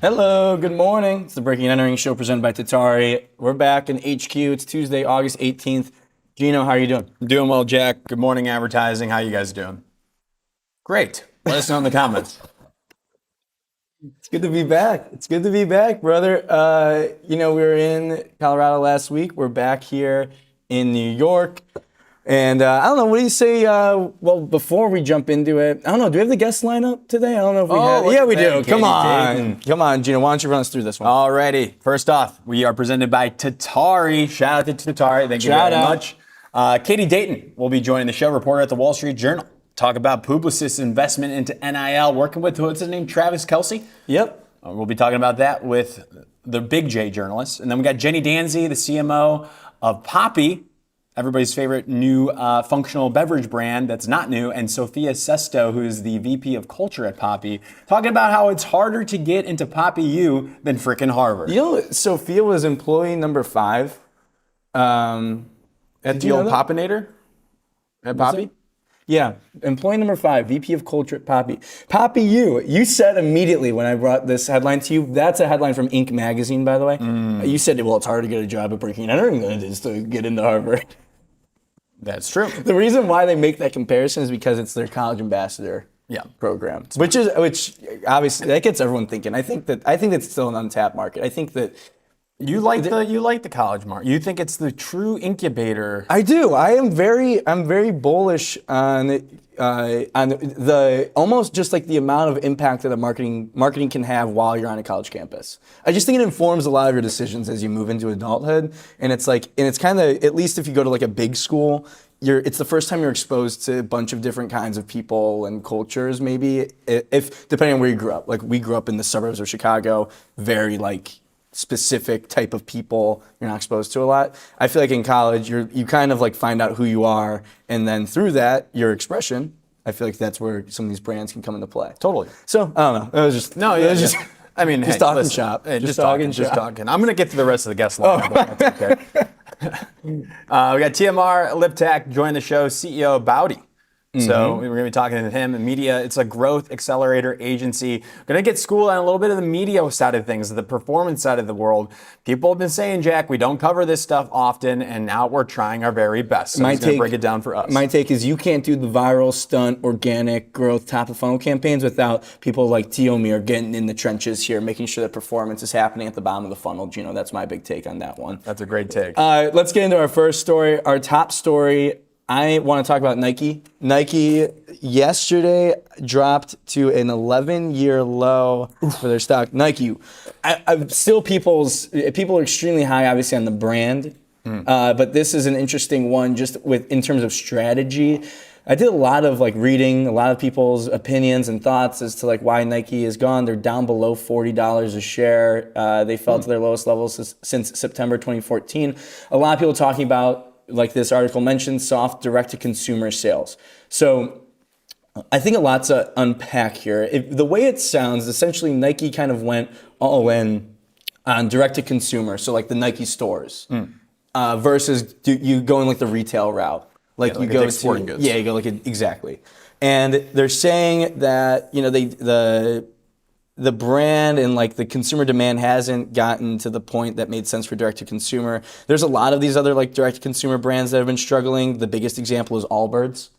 Hello, good morning. It's the Breaking and Entering show presented by Tatari. We're back in HQ. It's Tuesday, August 18th. Gino, how are you doing? Doing well, Jack. Good morning, advertising. How you guys doing? Great. Let us know in the comments. It's good to be back. It's good to be back, brother. We were in Colorado last week. We're back here in New York. And I don't know, what do you say? Well, before we jump into it, I don't know, do we have the guest lineup today? I don't know if we have. Yeah, we do. Come on. Come on, Gino. Why don't you run us through this one? Alrighty. First off, we are presented by Tatari. Shout out to Tatari. Thank you very much. Katie Dayton will be joining the show, reporter at the Wall Street Journal. Talk about Publicis' investment into NIL, working with, what's his name, Travis Kelce? Yep. We'll be talking about that with the Big J journalist. And then we got Jenny Danzi, the CMO of Poppi, everybody's favorite new functional beverage brand that's not new, and Sophia Sesto, who is the VP of Culture at Poppi, talking about how it's harder to get into Poppi U than frickin' Harvard. You know, Sophia was employee number 5 at the old Poppinator at Poppi? Yeah, employee number 5, VP of Culture at Poppi. Poppi U, you said immediately when I brought this headline to you, that's a headline from Inc. magazine, by the way. You said, well, it's hard to get a job at Breaking and Entering than it is to get into Harvard. That's true. The reason why they make that comparison is because it's their college ambassador program, which obviously that gets everyone thinking. I think that's still an untapped market. I think that you like the college market. You think it's the true incubator. I do. I'm very bullish on the almost just like the amount of impact that a marketing can have while you're on a college campus. I just think it informs a lot of your decisions as you move into adulthood, and it's kind of, at least if you go to like a big school, it's the first time you're exposed to a bunch of different kinds of people and cultures. Maybe if depending on where you grew up. Like we grew up in the suburbs of Chicago, very like specific type of people you're not exposed to a lot. I feel like in college you kind of like find out who you are, and then through that your expression. I feel like that's where some of these brands can come into play. Totally. So I don't know. It was just I mean, just talking shop. Just talking. I'm gonna get to the rest of the guest line. But that's okay. We got Tihomir Liptak joining the show, CEO of Bodhi. So we're going to be talking to him. Media, it's a growth accelerator agency. Going to get schooled on a little bit of the media side of things, the performance side of the world. People have been saying, Jack, we don't cover this stuff often, and now we're trying our very best. So he's going to break it down for us. My take is you can't do the viral stunt, organic growth, top of funnel campaigns without people like Tihomir getting in the trenches here, making sure that performance is happening at the bottom of the funnel. Gino, that's my big take on that one. That's a great take. Let's get into our first story. Our top story. I want to talk about Nike. Nike yesterday dropped to an 11-year low for their stock. Nike, still people are extremely high, obviously, on the brand, but this is an interesting one just in terms of strategy. I did a lot of reading, a lot of people's opinions and thoughts as to why Nike is gone. They're down below $40 a share. They fell to their lowest levels since September 2014. A lot of people talking about, like this article mentioned, soft direct-to-consumer sales. So I think a lot to unpack here. The way it sounds, essentially Nike kind of went all in on direct-to-consumer, so like the Nike stores, versus you going the retail route. You go to sporting goods. Yeah, you go exactly. And they're saying that the brand and the consumer demand hasn't gotten to the point that made sense for direct-to-consumer. There's a lot of these other direct-to-consumer brands that have been struggling. The biggest example is Allbirds.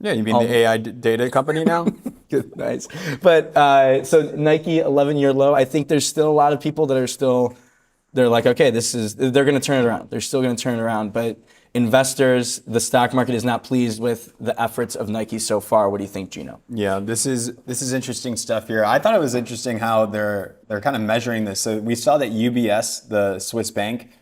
Yeah, you mean the AI data company now? Nice. But so Nike 11-year low. I think there's still a lot of people that are they're like, okay, they're going to turn it around. They're still going to turn it around. But investors, the stock market is not pleased with the efforts of Nike so far. What do you think, Gino? Yeah, this is interesting stuff here. I thought it was interesting how they're kind of measuring this. So we saw that UBS, the Swiss bank,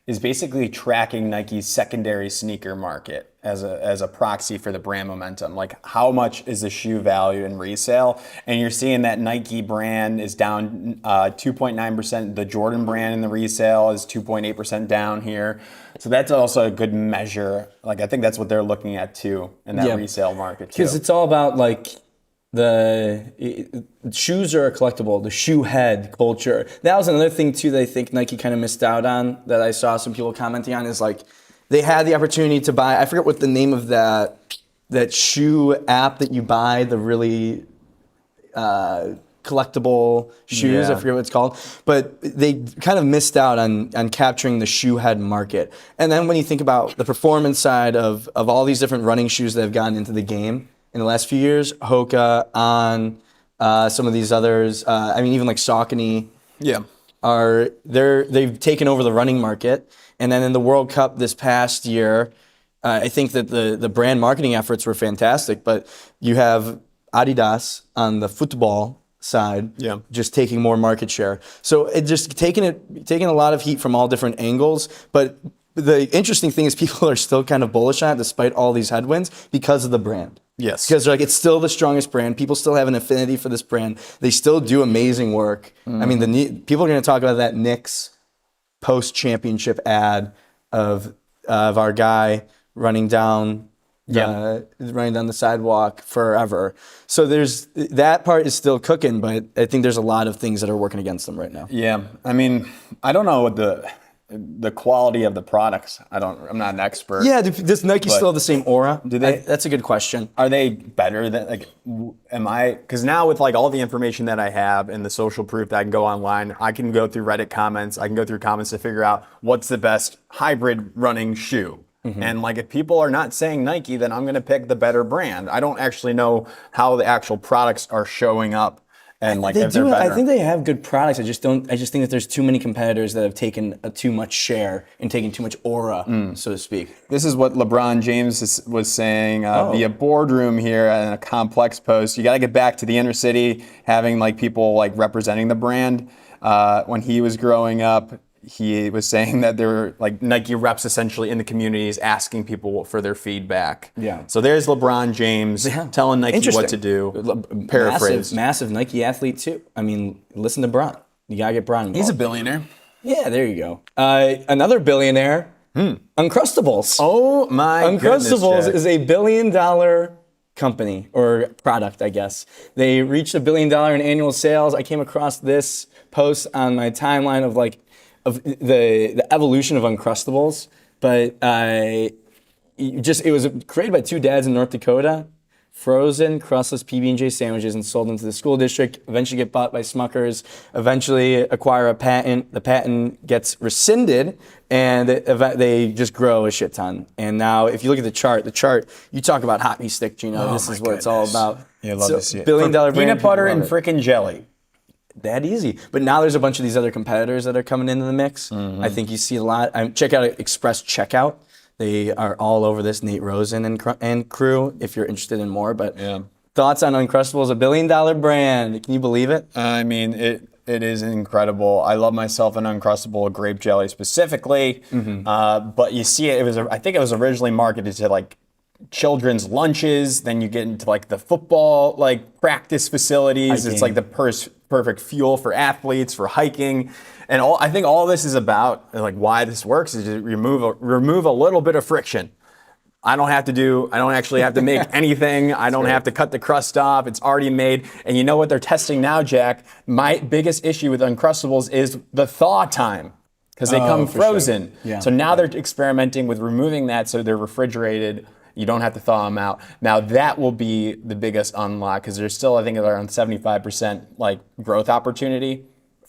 is basically tracking Nike's secondary sneaker market as a proxy for the brand momentum. Like, how much is the shoe value in resale? And you're seeing that Nike brand is down 2.9%. The Jordan brand in the resale is 2.8% down here. So that's also a good measure. I think that's what they're looking at too in that resale market too. Because it's all about shoes are a collectible, the shoe head culture. That was another thing too that I think Nike kind of missed out on, that I saw some people commenting on, is they had the opportunity to buy, I forget what the name of that shoe app that you buy, the really collectible shoes. I Yeah. forget what it's called, but they kind of missed out on capturing the shoe head market. And then when you think about the performance side of all these different running shoes that have gotten into the game in the last few years, Hoka, On, some of these others, I mean, even like Saucony, Yeah. they've taken over the running market. And then in the World Cup this past year, I think that the brand marketing efforts were fantastic, but you have Adidas on the football side, Yeah. just taking more market share. So it just taking a lot of heat from all different angles. But the interesting thing is people are still kind of bullish on it despite all these headwinds because of the brand. Yes. Because they're like, it's still the strongest brand. People still have an affinity for this brand. They still do amazing work. I mean, people are going to talk about that Knicks post-championship ad of our guy running down the sidewalk forever. So there's that part is still cooking, but I think there's a lot of things that are working against them right now. Yeah. I mean, I don't know what the quality of the products. I'm not an expert. Yeah, does Nike But still have the same aura? do they? That's a good question. Are they better than because now with like all the information that I have and the social proof that I can go online, I can go through Reddit comments, I can go through comments to figure out what's the best hybrid running shoe. And like if people are not saying Nike, then I'm going to pick the better brand. I don't actually know how the actual products are showing up and like They if they're do. better. I think they have good products. I just think that there's too many competitors that have taken too much share and taken too much aura, so to speak. This is what LeBron James was saying via Boardroom here in a complex post. You got to get back to the inner city, having like people like representing the brand. When he was growing up, he was saying that there were like Nike reps essentially in the communities asking people for their feedback. Yeah. So there's LeBron James telling Nike what to do. Paraphrase. Massive Nike athlete too. I mean, listen to Bron. You gotta get Bron involved. He's a billionaire. Yeah, there you go. Another billionaire, Uncrustables. Oh my goodness, Uncrustables Jack. is a $1 billion company or product, I guess. They reached $1 billion in annual sales. I came across this post on my timeline of the evolution of Uncrustables, but it was created by two dads in North Dakota. Frozen crustless PB&J sandwiches and sold into the school district, eventually get bought by Smuckers, eventually acquire a patent. The patent gets rescinded, and they just grow a shit ton. And now, if you look at the chart, you talk about hockey stick, Gino. This is what it's all about. Yeah, love to see it. $1 billion brand. Peanut butter and people love it. freaking jelly. That easy. But now there's a bunch of these other competitors that are coming into the mix. I think you see a lot. Check out Express Checkout. They are all over this. Nate Rosen and crew, if you're interested in more. But thoughts on Uncrustables, $1 billion brand. Can you believe it? I mean, it is incredible. I love myself an Uncrustable grape jelly specifically. But you see it, I think it was originally marketed to like children's lunches. Then you get into like the football like practice facilities. Hiking. It's like the perfect fuel for athletes, for hiking. And I think all this is about, like why this works, is to remove a little bit of friction. I don't actually have to make anything. I don't have to cut the crust off. It's already made. And you know what they're testing now, Jack? My biggest issue with Uncrustables is the thaw time, because they come frozen. Sure. Yeah. So now they're experimenting with removing that so they're refrigerated. You don't have to thaw them out. Now that will be the biggest unlock, because there's still, I think, around 75% like growth opportunity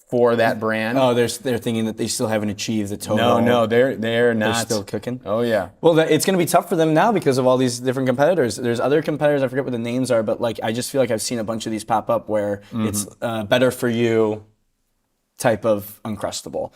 for that brand. Oh, they're thinking that they still haven't achieved the total. No, they're not. They're still cooking. Oh yeah. Well, it's going to be tough for them now because of all these different competitors. There's other competitors, I forget what the names are, but like I just feel like I've seen a bunch of these pop up where it's better for you type of Uncrustable.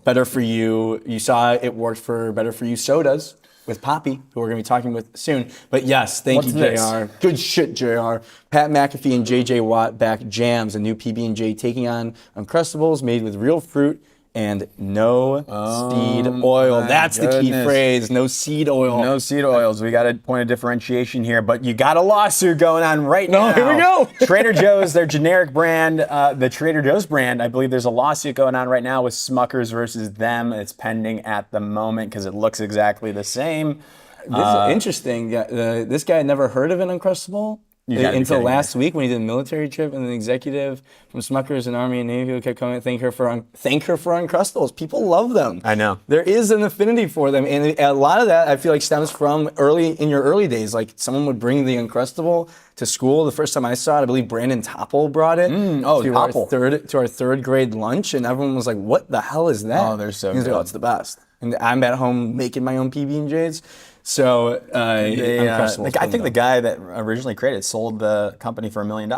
Better for you. You saw it worked for better for you sodas with Poppi, who we're going to be talking with soon. But yes, thank you, JR. Good shit, JR. Pat McAfee and JJ Watt back Jams, a new PB&J taking on Uncrustables made with real fruit and no seed oil. That's the key phrase, no seed oil. No seed oils. We got a point of differentiation here, but you got a lawsuit going on right now. Here we go. Trader Joe's, their generic brand, the Trader Joe's brand, I believe there's a lawsuit going on right now with Smuckers versus them. It's pending at the moment because it looks exactly the same. This is interesting. This guy had never heard of an Uncrustable until last week when he did a military trip, and an executive from Smuckers and Army and Navy who kept coming, thank her for Uncrustables. People love them. I know. There is an affinity for them, and a lot of that I feel like stems from in your early days. Like someone would bring the Uncrustable to school. The first time I saw it, I believe Brandon Topple brought it to our third grade lunch, and everyone was like, "What the hell is that?" Oh, they're so He's good. like, "Oh, it's the best." And I'm at home making my own PB&Js. So I think the guy that originally created it sold the company for $1 million.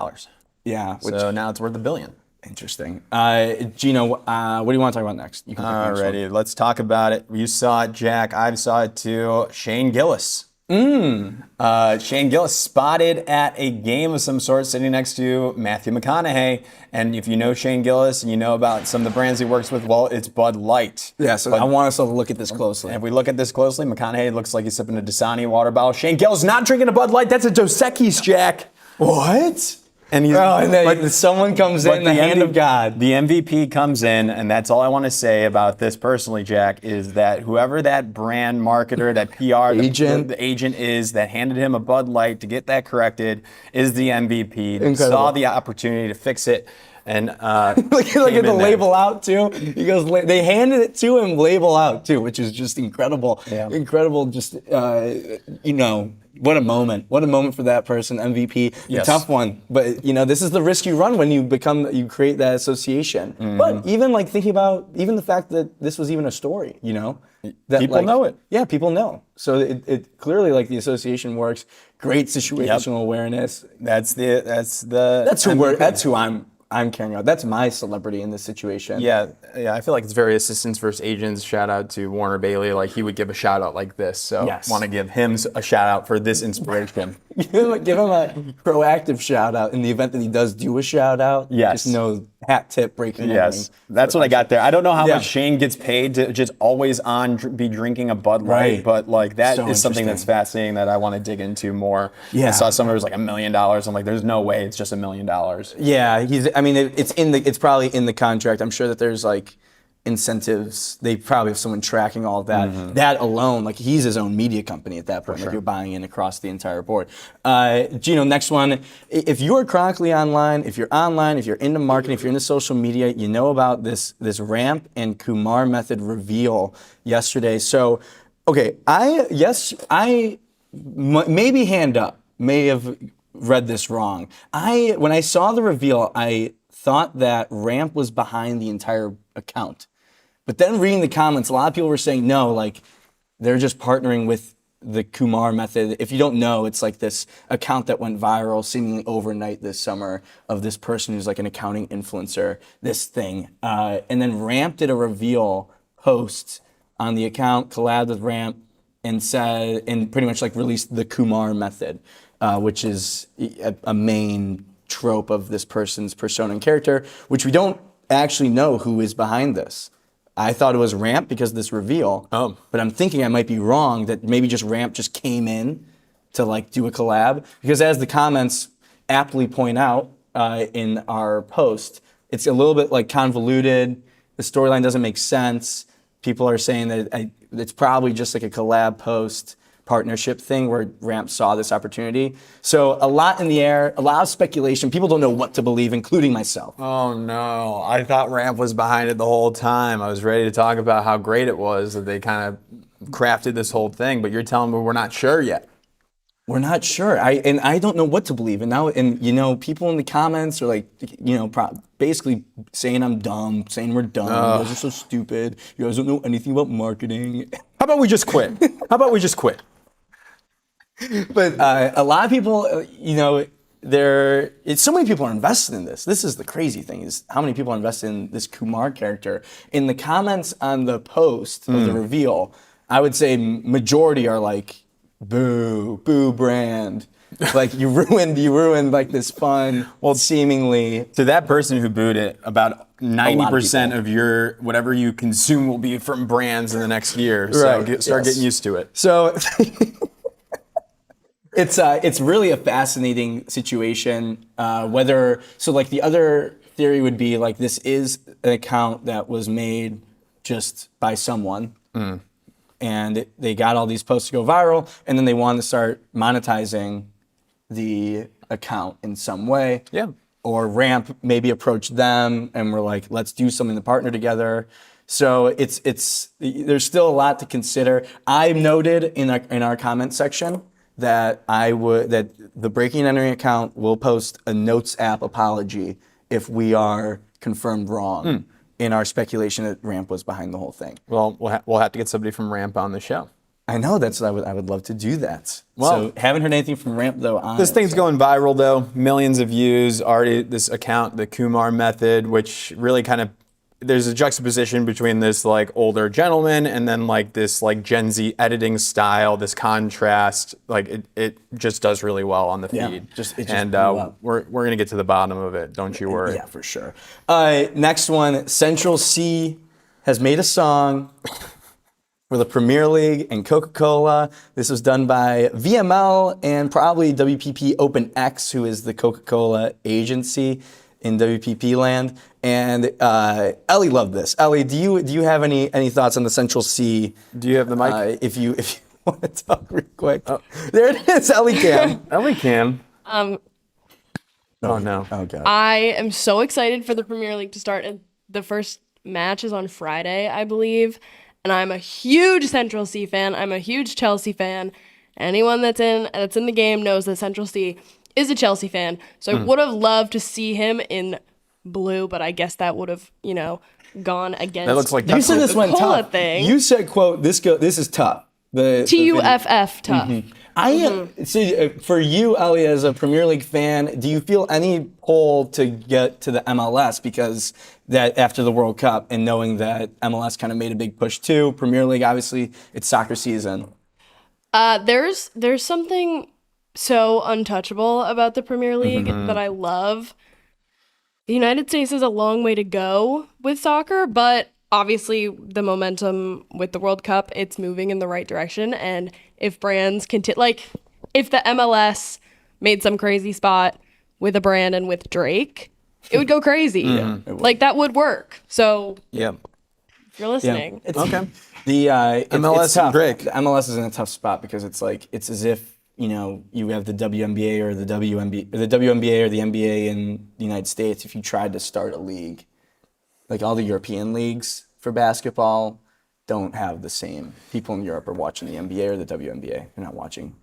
yeah, So now it's worth $1 billion. interesting. Gino, what do you want to talk about next? You can pick the next one. Alrighty, let's talk about it. You saw it, Jack. I saw it too. Shane Gillis. Shane Gillis spotted at a game of some sort sitting next to Matthew McConaughey. And if you know Shane Gillis and you know about some of the brands he works with, well, it's Bud Light. Yeah, so I want us to look at this closely. If we look at this closely, McConaughey looks like he's sipping a Dasani water bottle. Shane Gillis not drinking a Bud Light. That's a Dos Equis, Jack. What? And he's, and then someone comes in, the hand of God. The MVP comes in, and that's all I want to say about this personally, Jack, is that whoever that brand marketer, that PR Agent. the agent is that handed him a Bud Light to get that corrected is the MVP. Incredible. Saw the opportunity to fix it. And look at the label out too. He goes. They handed it to him, label out too, which is just incredible. Yeah. Incredible. Just what a moment. What a moment for that person. MVP. Yes. Tough one. But this is the risk you run when you create that association. Mm-hmm. But even like thinking about even the fact that this was even a story. That People know it. Yeah, people know. So it clearly like the association works. Great situational awareness. That's who I'm carrying out. That's my celebrity in this situation. Yeah, I feel like it's very assistants versus agents. Shout out to Warner Bailey. Like he would give a shout out like this. So Yes. want to give him a shout out for this inspiration. Give him a proactive shout out in the event that he does do a shout out. Yes. Just know hat tip breaking. Yes, that's what I got there. I don't know how Yeah. much Shane gets paid to just always be drinking a Bud Light, Right. but like that So is something interesting. that's fascinating that I want to dig into more. Yeah. I saw somewhere it was like $1 million. I'm like, there's no way it's just $1 million. Yeah, it's probably in the contract. I'm sure that there's like incentives. They probably have someone tracking all of that. Mm-hmm. That alone, like he's his own media company at that point. Like you're buying in across the entire board. Gino, next one. If you are chronically online, if you're into marketing, if you're into social media, you know about this ramp and Kumar method reveal yesterday. So, okay, maybe hand up, may have read this wrong. When I saw the reveal, I thought that ramp was behind the entire account. But then reading the comments, a lot of people were saying, no, like they're just partnering with the Kumar method. If you don't know, it's like this account that went viral seemingly overnight this summer of this person who's like an accounting influencer, this thing. And then Ramp did a reveal post on the account, collabed with Ramp, and pretty much like released the Kumar method, which is a main trope of this person's persona and character, which we don't actually know who is behind this. I thought it was Ramp because of this reveal, but I'm thinking I might be wrong, that maybe just Ramp just came in to like do a collab, because as the comments aptly point out in our post, it's a little bit like convoluted. The storyline doesn't make sense. People are saying that it's probably just like a collab post partnership thing where Ramp saw this opportunity. So a lot in the air, a lot of speculation. People don't know what to believe, including myself. Oh no, I thought Ramp was behind it the whole time. I was ready to talk about how great it was that they kind of crafted this whole thing, but you're telling me we're not sure yet. We're not sure. I don't know what to believe. And now, people in the comments are like, basically saying I'm dumb, saying we're dumb. You guys are so stupid. You guys don't know anything about marketing. How about we just quit? But a lot of people, so many people are invested in this. This is the crazy thing, is how many people are invested in this Kumar character. In the comments on the post of the reveal, I would say majority are like, boo brand. Like you ruined like this fun, seemingly. To that person who booed it, about 90% of your whatever you consume will be from brands in the next year. So start getting used to it. So it's really a fascinating situation. The other theory would be like this is an account that was made just by someone. And they got all these posts to go viral, and then they wanted to start monetizing the account in some way. Yeah. Or Ramp maybe approached them and were like, let's do something to partner together. So there's still a lot to consider. I noted in our comment section that that the Breaking and Entering account will post a Notes app apology if we are confirmed wrong in our speculation that Ramp was behind the whole thing. Well, we'll have to get somebody from Ramp on the show. I know, I would love to do that. Well, so haven't heard anything from Ramp though. This thing's going viral though, millions of views already. This account, the Kumar method, which really kind of, there's a juxtaposition between this like older gentleman and then like this like Gen Z editing style, this contrast, like it just does really well on the feed. We're gonna get to the bottom of it. Don't you worry. Yeah, for sure. Next one, Central C has made a song for the Premier League and Coca-Cola. This was done by VML and probably WPP Open X, who is the Coca-Cola agency in WPP land. And Ellie loved this. Ellie, do you have any thoughts on the Central C? Do you have the mic? If you want to talk real quick. Oh. There it is, Ellie Cam. Ellie Cam. Oh no. Oh God. I am so excited for the Premier League to start. And the first match is on Friday, I believe. And I'm a huge Central C fan. I'm a huge Chelsea fan. Anyone that's in the game knows that Central C is a Chelsea fan. So I would have loved to see him in blue, but I guess that would have, gone against that looks like you said this one tough. Thing. You said, quote, this is tough. The TUFF tough. Mm-hmm. I am. See, for you, Ellie, as a Premier League fan, do you feel any pull to get to the MLS because that after the World Cup and knowing that MLS kind of made a big push too? Premier League, obviously, it's soccer season. There's something so untouchable about the Premier League that I love. The United States has a long way to go with soccer, but obviously the momentum with the World Cup, it's moving in the right direction. And if brands if the MLS made some crazy spot with a brand and with Drake, it would go crazy. That would work. So if you're listening. Yeah. Okay. The MLS it's tough. and Drake. The MLS is in a tough spot because it's as if you have the WNBA or the WNBA or the NBA in the United States. If you tried to start a league, like all the European leagues for basketball don't have the same. People in Europe are watching the NBA or the WNBA. They're not watching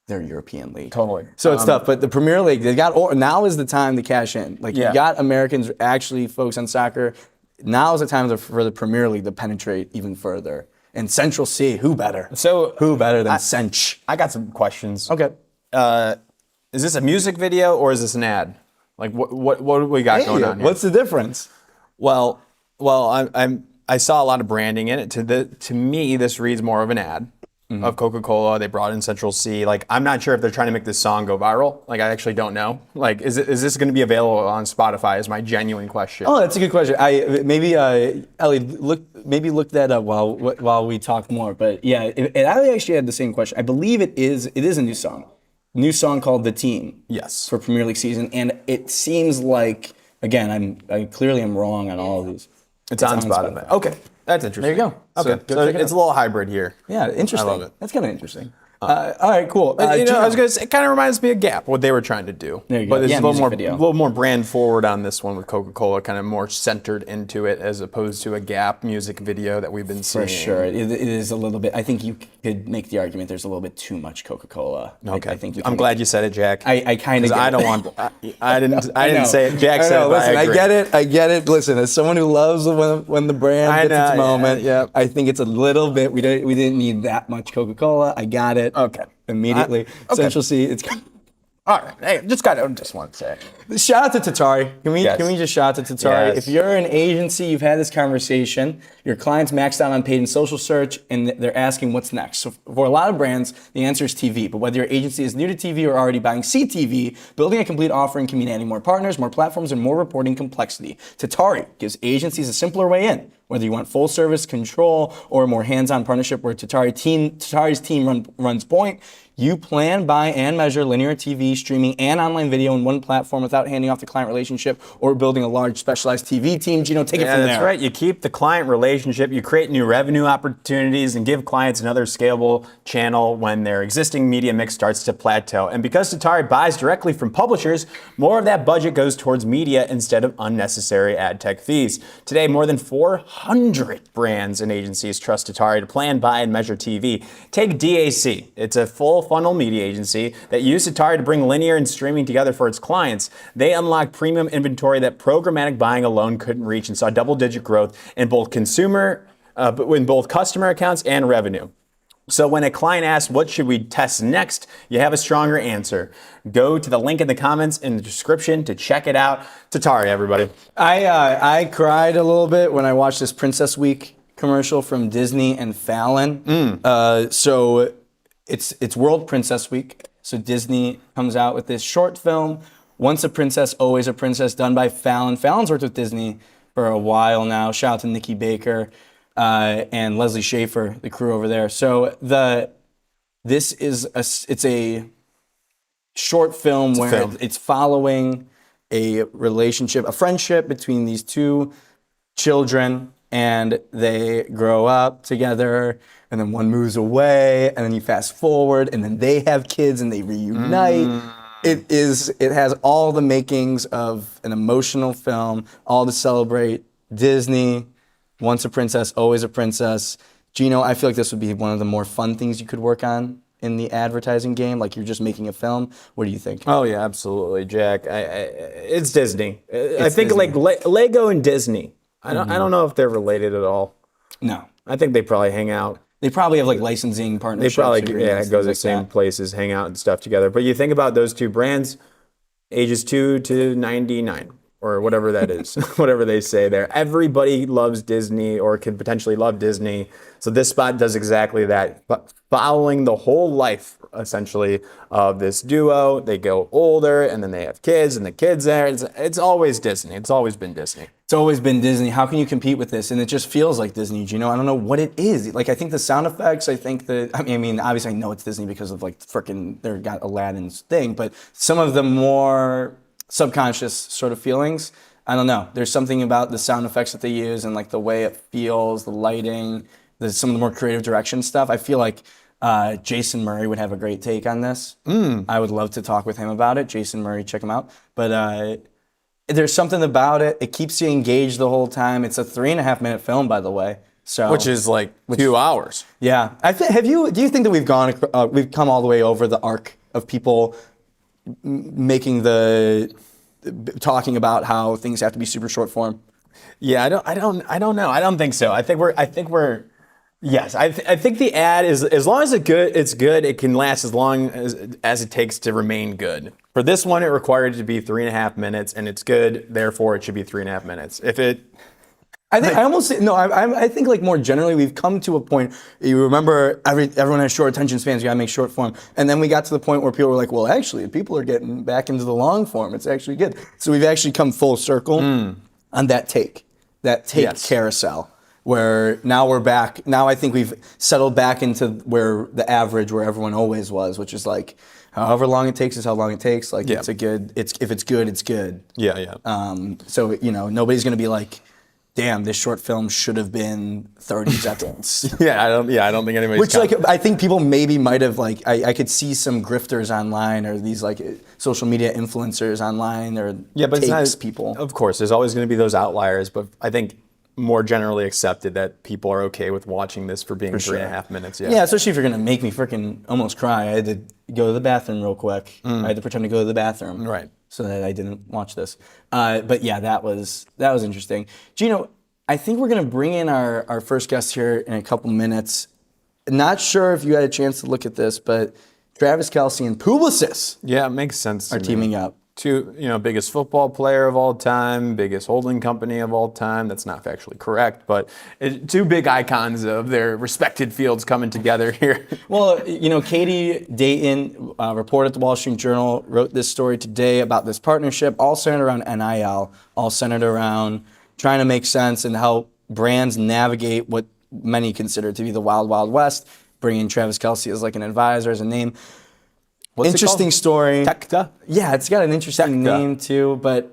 their European league. Totally. So it's tough. But the Premier League, now is the time to cash in. You got Americans actually focus on soccer. Now is the time for the Premier League to penetrate even further. And Central C, who better? So who better than Cinch? I got some questions. Okay. Is this a music video or is this an ad? Like what do we got going on here? What's the difference? Well, I saw a lot of branding in it. To me, this reads more of an ad of Coca-Cola. They brought in Central C. I'm not sure if they're trying to make this song go viral. I actually don't know. Is this going to be available on Spotify? Is my genuine question. Oh, that's a good question. Ellie, look that up while we talk more. But yeah, I actually had the same question. I believe it is a new song. New song called The Team. Yes. For Premier League season, and it seems like, again, I clearly am wrong on all of these. It's on Spotify. Okay, that's interesting. There you go. Okay, so it's a little hybrid here. Yeah, interesting. I love it. That's kind of interesting. All right, cool. I was gonna say, it kind of reminds me of Gap, what they were trying to do. There you but go. there's Yeah, a music video. little more brand forward on this one with Coca-Cola, kind of more centered into it as opposed to a Gap music video that we've been seeing. For sure, it is a little bit. I think you could make the argument there's a little bit too much Coca-Cola. Okay, I think I'm glad you said it, Jack. I kind of. I don't want. I didn't say it. Jack said it. Listen, I I get it. Listen, as someone who loves when the brand gets its moment, I think it's a little bit. We didn't need that much Coca-Cola. I got it. Okay. Immediately. Central C, it's all right. Hey, just want to say. Shout out to Tatari. Can we just shout out to Tatari? Yes. If you're an agency, you've had this conversation, your client's maxed out on paid and social search, and they're asking what's next. So for a lot of brands, the answer is TV. But whether your agency is new to TV or already buying CTV, building a complete offering can mean adding more partners, more platforms, and more reporting complexity. Tatari gives agencies a simpler way in. Whether you want full service control or a more hands-on partnership where Tatari's team runs point, you plan, buy, and measure linear TV, streaming, and online video in one platform without handing off the client relationship or building a large specialized TV team. Gino, take it from there. That's right. You keep the client relationship, you create new revenue opportunities, and give clients another scalable channel when their existing media mix starts to plateau. And because Tatari buys directly from publishers, more of that budget goes towards media instead of unnecessary ad tech fees. Today, more than 400 brands and agencies trust Tatari to plan, buy, and measure TV. Take DAC. It's a full full-funnel media agency that used Tatari to bring linear and streaming together for its clients. They unlocked premium inventory that programmatic buying alone couldn't reach and saw double-digit growth in both customer accounts and revenue. So when a client asks, what should we test next? You have a stronger answer. Go to the link in the comments in the description to check it out. Tatari, everybody. I cried a little bit when I watched this Princess Week commercial from Disney and Fallon. So it's World Princess Week. So Disney comes out with this short film, Once a Princess, Always a Princess, done by Fallon. Fallon's worked with Disney for a while now. Shout out to Nikki Baker. And Leslie Schaefer, the crew over there. So it's a short film where it's following a relationship, a friendship between these two children, and they grow up together, and then one moves away, and then you fast forward, and then they have kids and they reunite. It has all the makings of an emotional film, all to celebrate Disney. Once a princess, always a princess. Gino, I feel like this would be one of the more fun things you could work on in the advertising game. Like you're just making a film. What do you think? Oh yeah, absolutely, Jack. It's Disney. I think Disney. like Lego and Disney. I don't know if they're related at all. No. I think they probably hang out. They probably have like licensing They partnerships. probably agreements, go to things the like same that. places, hang out and stuff together. But you think about those two brands, ages 2 to 99. Or whatever that is, whatever they say there. Everybody loves Disney or could potentially love Disney. So this spot does exactly that. But following the whole life, essentially, of this duo, they go older and then they have kids and the kids there. It's always Disney. It's always been Disney. It's always been Disney. How can you compete with this? And it just feels like Disney, Gino. I don't know what it is. Like, I think the sound effects, I mean, obviously I know it's Disney because of like frickin' they got Aladdin's thing, but some of the more subconscious sort of feelings, I don't know. There's something about the sound effects that they use and like the way it feels, the lighting, some of the more creative direction stuff. I feel like Jason Murray would have a great take on this. I would love to talk with him about it. Jason Murray, check him out. But there's something about it. It keeps you engaged the whole time. It's a 3.5 minute film, by the way. So Which is like 2 hours. yeah. Do you think that we've come all the way over the arc of people talking about how things have to be super short form? Yeah, I don't know. I don't think so. I think the ad is, as long as it's good, it can last as long as it takes to remain good. For this one, it required it to be 3.5 minutes, and it's good. Therefore, it should be 3.5 minutes. I think like more generally, we've come to a point, you remember everyone has short attention spans, you gotta make short form. And then we got to the point where people were like, well, actually, people are getting back into the long form. It's actually good. So we've actually come full circle on that take Yes. carousel, where now we're back. Now I think we've settled back into where the average, where everyone always was, which is like, however long it takes is how long it takes. Like if it's good, it's good. Yeah. So, nobody's gonna be like, damn, this short film should have been 30 seconds. I don't think anybody's. Which, like, I think people maybe might have, like, I could see some grifters online or these, like, social media influencers online or but takes it's not, people. Of course, there's always going to be those outliers, but I think more generally accepted that people are okay with watching this for being 3.5 minutes. Yeah, especially if you're going to make me freaking almost cry. I had to go to the bathroom real quick. I had to pretend to go to the bathroom. Right. So that I didn't watch this. But yeah, that was interesting. Gino, I think we're going to bring in our first guest here in a couple minutes. Not sure if you had a chance to look at this, but Travis Kelce and Publicis Yeah, it makes sense. are teaming up. Two, biggest football player of all time, biggest holding company of all time. That's not factually correct, but two big icons of their respected fields coming together here. Well, Katie Dayton, reporter at the Wall Street Journal, wrote this story today about this partnership, all centered around NIL, all centered around trying to make sense and help brands navigate what many consider to be the wild, wild west, bringing Travis Kelce as like an advisor, as a name. Interesting story. Tekta? Yeah, it's got an interesting name too. But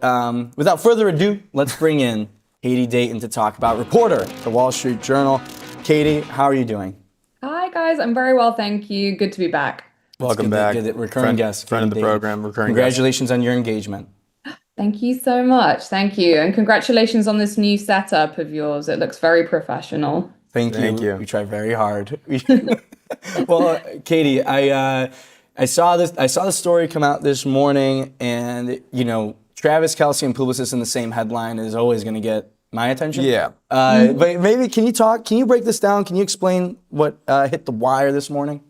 without further ado, let's bring in Katie Dayton to talk about, reporter at the Wall Street Journal. Katie, how are you doing? Hi guys, I'm very well, thank you. Good to be back. Welcome back. Recurring guest. Friend of the Katie Dayton. program, recurring Congratulations on your engagement. Thank you so much. Thank you. And congratulations on this new setup of yours. It looks very professional. Thank you. Thank you. We try very hard. Well, Katie, I saw this. I saw the story come out this morning, and Travis Kelce and Publicis in the same headline is always going to get my attention. Yeah. But maybe can you talk? Can you break this down? Can you explain what hit the wire this morning?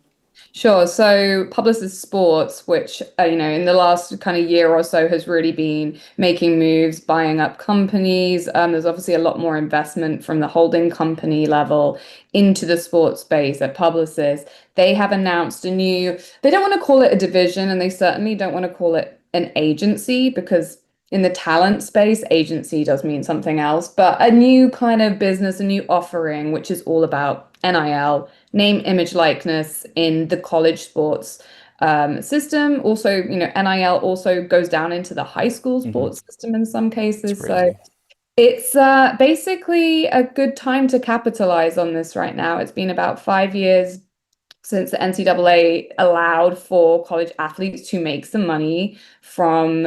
Sure. So Publicis Sports, which in the last kind of year or so has really been making moves, buying up companies. There's obviously a lot more investment from the holding company level into the sports space at Publicis. They have announced a new, they don't want to call it a division, and they certainly don't want to call it an agency, because in the talent space, agency does mean something else, but a new kind of business, a new offering, which is all about NIL, name, image, likeness in the college sports system. Also, NIL also goes down into the high school sports system in some cases. So it's basically a good time to capitalize on this right now. It's been about 5 years since the NCAA allowed for college athletes to make some money from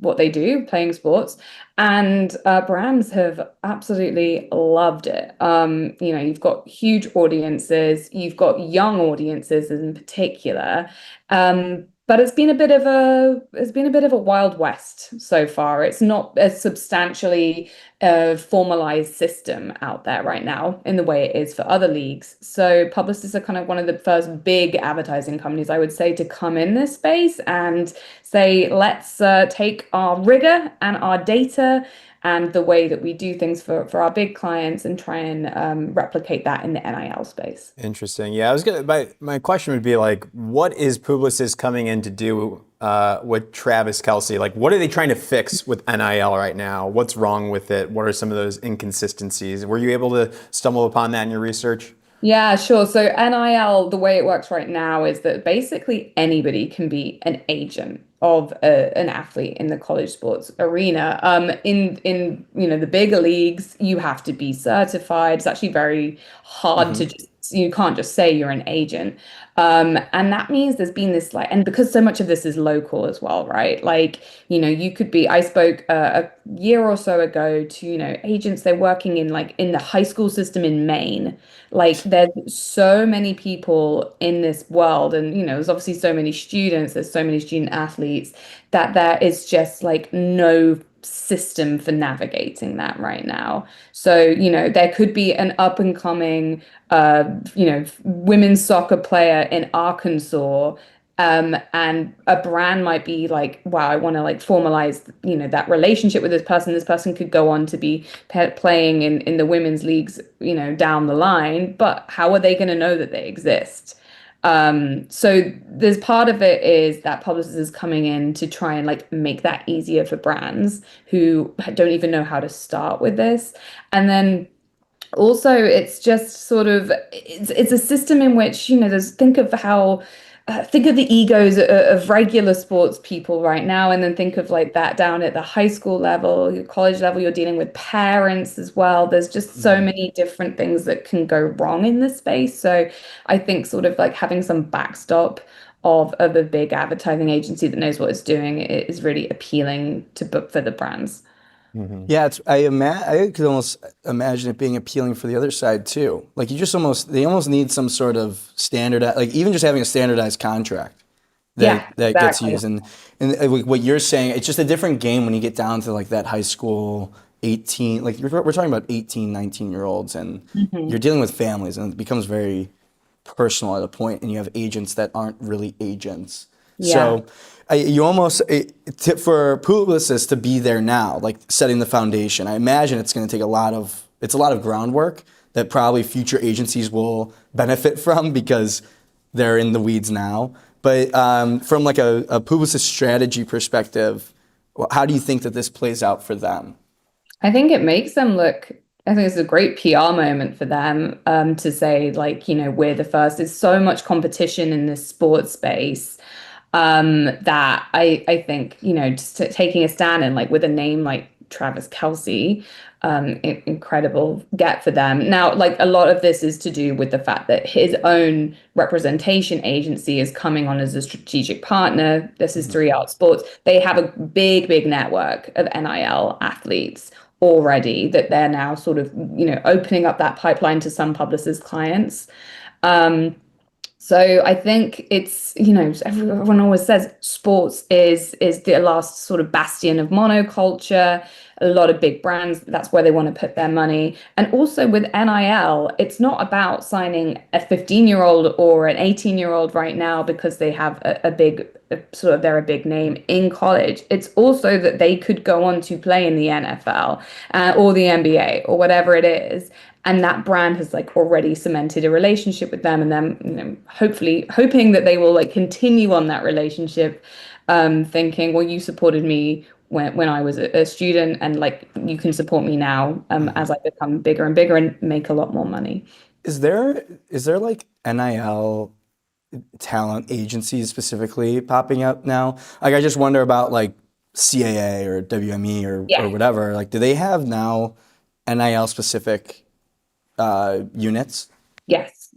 what they do, playing sports. And brands have absolutely loved it. You've got huge audiences, you've got young audiences in particular. But it's been a bit of a wild west so far. It's not a substantially formalized system out there right now in the way it is for other leagues. So publicists are kind of one of the first big advertising companies, I would say, to come in this space and say, let's take our rigor and our data and the way that we do things for our big clients and try and replicate that in the NIL space. Interesting. Yeah, my question would be like, what is Publicis coming in to do with Travis Kelce? Like, what are they trying to fix with NIL right now? What's wrong with it? What are some of those inconsistencies? Were you able to stumble upon that in your research? Yeah, sure. So NIL, the way it works right now is that basically anybody can be an agent of an athlete in the college sports arena. In the bigger leagues, you have to be certified. It's actually very hard to just, you can't just say you're an agent. And that means there's been this and because so much of this is local as well, right? Like, you could be, I spoke a year or so ago to, agents, they're working in the high school system in Maine. Like there's so many people in this world, and there's obviously so many students, there's so many student athletes that there is just like no system for navigating that right now. So, there could be an up and coming women's soccer player in Arkansas. And a brand might be like, wow, I want to formalize, that relationship with this person. This person could go on to be playing in the women's leagues, down the line. But how are they going to know that they exist? So there's part of it is that Publicis is coming in to try and make that easier for brands who don't even know how to start with this. And then also it's just sort of it's a system in which there's think of the egos of regular sports people right now, and then think of that down at the high school level, your college level. You're dealing with parents as well. There's just so many different things that can go wrong in this space. So I think sort of having some backstop of a big advertising agency that knows what it's doing is really appealing for the brands. Yeah, I could almost imagine it being appealing for the other side too. Like they almost need some sort of standard, like even just having a standardized contract that gets used. And what you're saying, it's just a different game when you get down to that high school 18, we're talking about 18, 19-year-olds, and you're dealing with families, and it becomes very personal at a point, and you have agents that aren't really agents. Yeah. So you almost, for Publicis to be there now, setting the foundation, I imagine it's going to take a lot of groundwork that probably future agencies will benefit from because they're in the weeds now. But from a Publicis strategy perspective, how do you think that this plays out for them? I think it makes them look, I think it's a great PR moment for them to say, we're the first. There's so much competition in this sports space that I think, just taking a stand and with a name like Travis Kelce, incredible get for them. Now, a lot of this is to do with the fact that his own representation agency is coming on as a strategic partner. This is 3Art Sports. They have a big, big network of NIL athletes already that they're now sort of, opening up that pipeline to some publicist clients. So I think it's, everyone always says sports is the last sort of bastion of monoculture. A lot of big brands, that's where they want to put their money. And also with NIL, it's not about signing a 15-year-old or an 18-year-old right now because they have a big sort of they're a big name in college. It's also that they could go on to play in the NFL or the NBA or whatever it is, and that brand has like already cemented a relationship with them, and them, hopefully hoping that they will like continue on that relationship, thinking, well, you supported me when I was a student, and like you can support me now, as I become bigger and bigger and make a lot more money. Is there like NIL talent agencies specifically popping up now? Like I just wonder about like CAA or WME or whatever. Like, do they have now NIL specific units? Yes,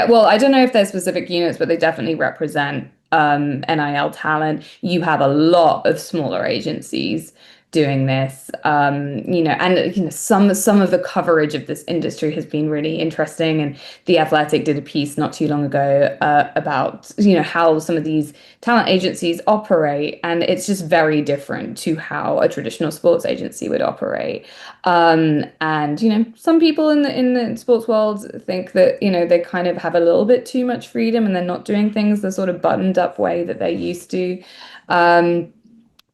well, I don't know if they're specific units, but they definitely represent NIL talent. You have a lot of smaller agencies doing this, and some of the coverage of this industry has been really interesting. And The Athletic did a piece not too long ago about how some of these talent agencies operate, and it's just very different to how a traditional sports agency would operate. And some people in the sports world think that they kind of have a little bit too much freedom, and they're not doing things the sort of buttoned up way that they're used to.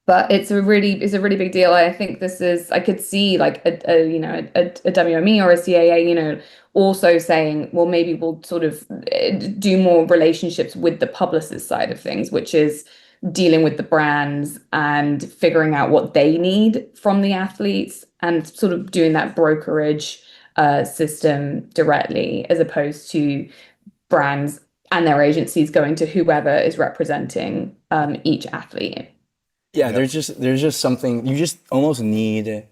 But it's a really big deal. I think I could see like a WME or a CAA, also saying, well, maybe we'll sort of do more relationships with the publicist side of things, which is dealing with the brands and figuring out what they need from the athletes and sort of doing that brokerage system directly, as opposed to brands and their agencies going to whoever is representing each athlete. Yeah, there's just something you just almost need.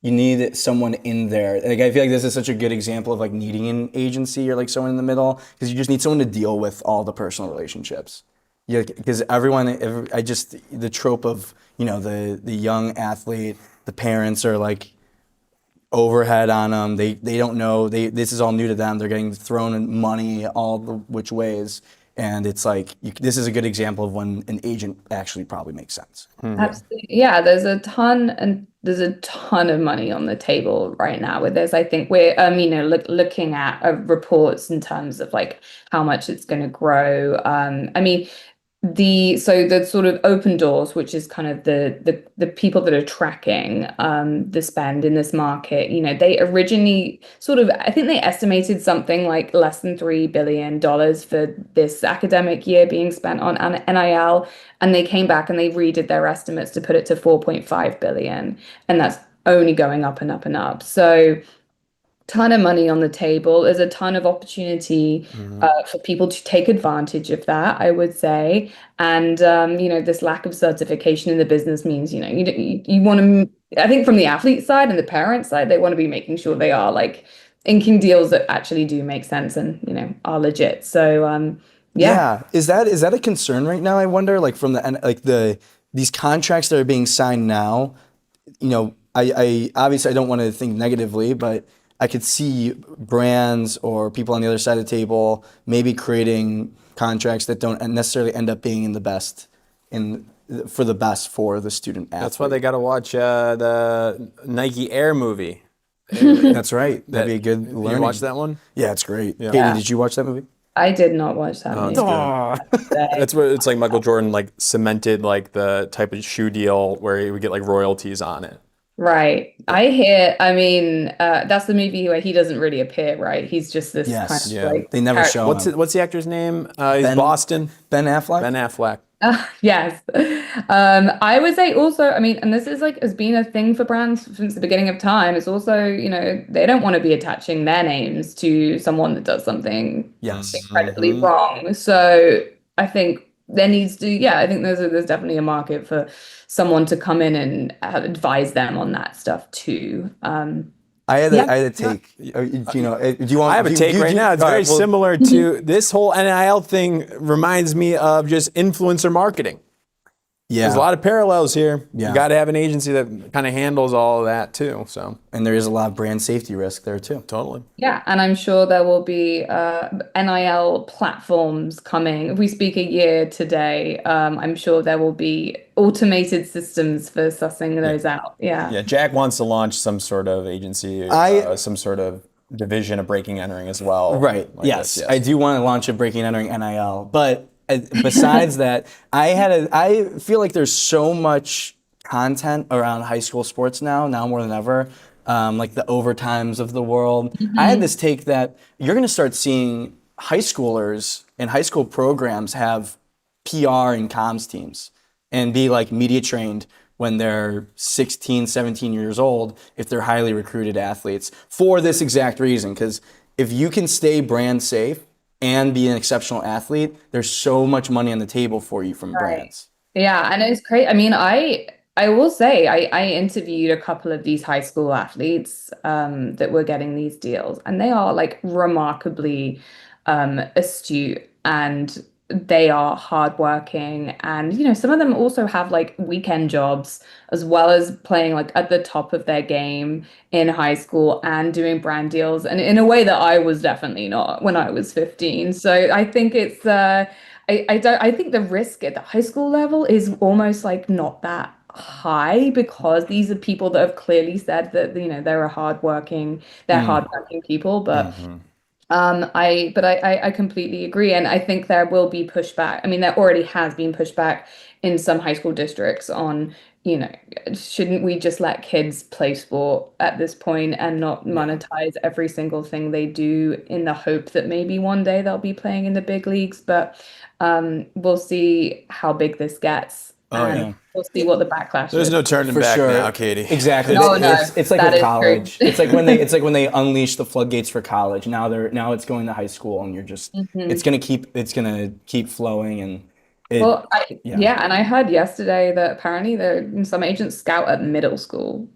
You need someone in there. Like I feel like this is such a good example of like needing an agency or like someone in the middle, because you just need someone to deal with all the personal relationships. Yeah, because the trope of the young athlete, the parents are like overhead on them. They don't know. This is all new to them. They're getting thrown money all the which ways. And it's like, this is a good example of when an agent actually probably makes sense. Absolutely. Yeah, there's a ton of money on the table right now with this. I think we're looking at reports in terms of like how much it's going to grow. I mean, the sort of open doors, which is kind of the people that are tracking the spend in this market, they originally sort of, I think they estimated something like less than $3 billion for this academic year being spent on NIL, and they came back and they redid their estimates to put it to 4.5 billion, and that's only going up and up and up. So ton of money on the table. There's a ton of opportunity for people to take advantage of that, I would say. And this lack of certification in the business means you want to. I think from the athlete side and the parent side, they want to be making sure they are like inking deals that actually do make sense and are legit. So Yeah, is that a concern right now? I wonder, like from these contracts that are being signed now. I obviously I don't want to think negatively, but I could see brands or people on the other side of the table maybe creating contracts that don't necessarily end up being for the best for the student athlete. That's why they got to watch the Nike Air movie. That's right. That'd be a good learning. You watch that one? Yeah, it's great. Yeah. Katie, did you watch that movie? I did not watch that movie. That's what it's like. Michael Jordan like cemented like the type of shoe deal where he would get like royalties on it. Right. That's the movie where he doesn't really appear, right? He's just this kind of like they never show him. What's the actor's name? He's Boston. Ben Affleck? Ben Affleck. Yes. I would say also, and this is like has been a thing for brands since the beginning of time. It's also, they don't want to be attaching their names to someone that does something incredibly wrong. So I think there needs to, I think there's definitely a market for someone to come in and advise them on that stuff too. I had a take. Do you want? I have a take right now. It's very similar to this whole NIL thing. Reminds me of just influencer marketing. Yeah. There's a lot of parallels here. Yeah. You got to have an agency that kind of handles all of that too. So And there is a lot of brand safety risk there too. totally. Yeah, and I'm sure there will be NIL platforms coming. If we speak a year today, I'm sure there will be automated systems for sussing those out. Yeah. Yeah, Jack wants to launch some sort of agency, some sort of division of breaking entering as well. Right. Like Yes. this, I do want to launch a breaking and entering NIL, but besides that, I feel like there's so much content around high school sports now more than ever. Like the overtimes of the world. I had this take that you're going to start seeing high schoolers and high school programs have PR and comms teams and be like media trained when they're 16, 17 years old if they're highly recruited athletes for this exact reason. Because if you can stay brand safe and be an exceptional athlete, there's so much money on the table for you from brands. Yeah, and it's great. I mean, I will say I interviewed a couple of these high school athletes that were getting these deals, and they are like remarkably astute, and they are hardworking, and some of them also have like weekend jobs as well as playing like at the top of their game in high school and doing brand deals, and in a way that I was definitely not when I was 15. So I think it's I think the risk at the high school level is almost like not that high because these are people that have clearly said that they're hardworking people, but I completely agree, and I think there will be pushback. I mean, there already has been pushback in some high school districts on, shouldn't we just let kids play sport at this point and not monetize every single thing they do in the hope that maybe one day they'll be playing in the big leagues? But we'll see how big this gets. We'll see what the backlash There's is. no turning For back sure. now, Katie. Exactly. No, It's like that with is college. true. It's like when they unleash the floodgates for college. Now it's going to high school, and you're just it's gonna keep flowing and. Well, and I heard yesterday that apparently some agents scout at middle school.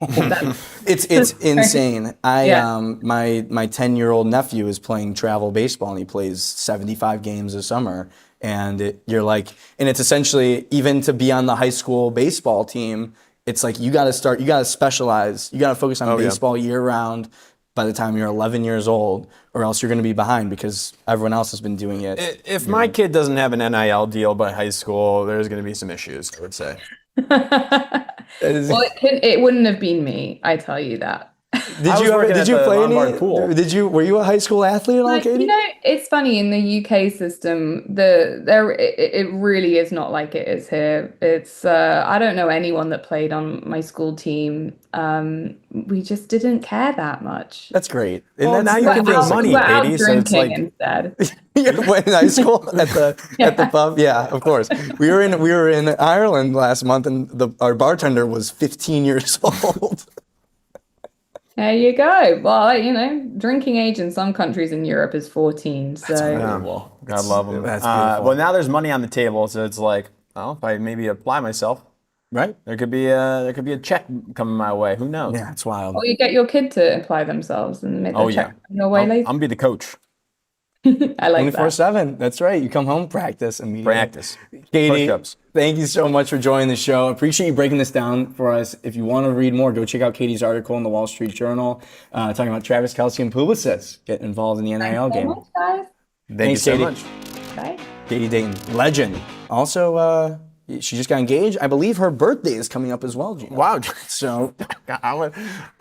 It's insane. Yeah. My 10-year-old nephew is playing travel baseball and he plays 75 games a summer. And you're like, and it's essentially even to be on the high school baseball team, it's like you got to specialize, you got to focus on baseball year round by the time you're 11 years old, or else you're going to be behind because everyone else has been doing it. If my kid doesn't have an NIL deal by high school, there's going to be some issues, I would say. Well, it wouldn't have been me, I tell you that. Did you play any? Were you a high school athlete at all, Katie? It's funny in the UK system. It really is not like it is here. It's I don't know anyone that played on my school team. We just didn't care that much. That's great. And now you can make money, Katie. So it's like instead. You went in high school at the pub. Yeah, of course. We were in Ireland last month, and our bartender was 15 years old. There you go. Well, drinking age in some countries in Europe is 14. So unbelievable. God love them. That's beautiful. Well, now there's money on the table, so it's like, if I maybe apply myself, Right? there could be a check coming my way. Who knows? Yeah, it's wild. or you get your kid to apply themselves and make the check your way later. I'm be the coach. I like that. 24/7. That's right. You come home, practice immediately. Practice. Katie, Push-ups. thank you so much for joining the show. Appreciate you breaking this down for us. If you want to read more, go check out Katie's article in the Wall Street Journal talking about Travis Kelce and Publicis getting involved in the NIL game. Thanks, guys. Thank you so Katie. much. Bye. Katie Dayton, legend. Also, she just got engaged. I believe her birthday is coming up as well, Gino. Wow. So How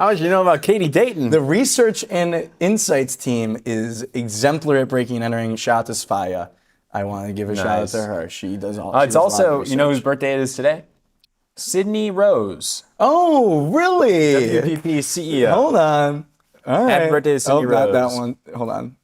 much you know about Katie Dayton? the research and insights team is exemplary at breaking and entering. Shout out to Sophia. I want to give a shout out Nice. to her. She does all. It's also, whose birthday it is today? Sydney Rose, Oh, really? WPP CEO. Hold on. All right. Happy birthday to Sydney Not that Rose. one. Hold on.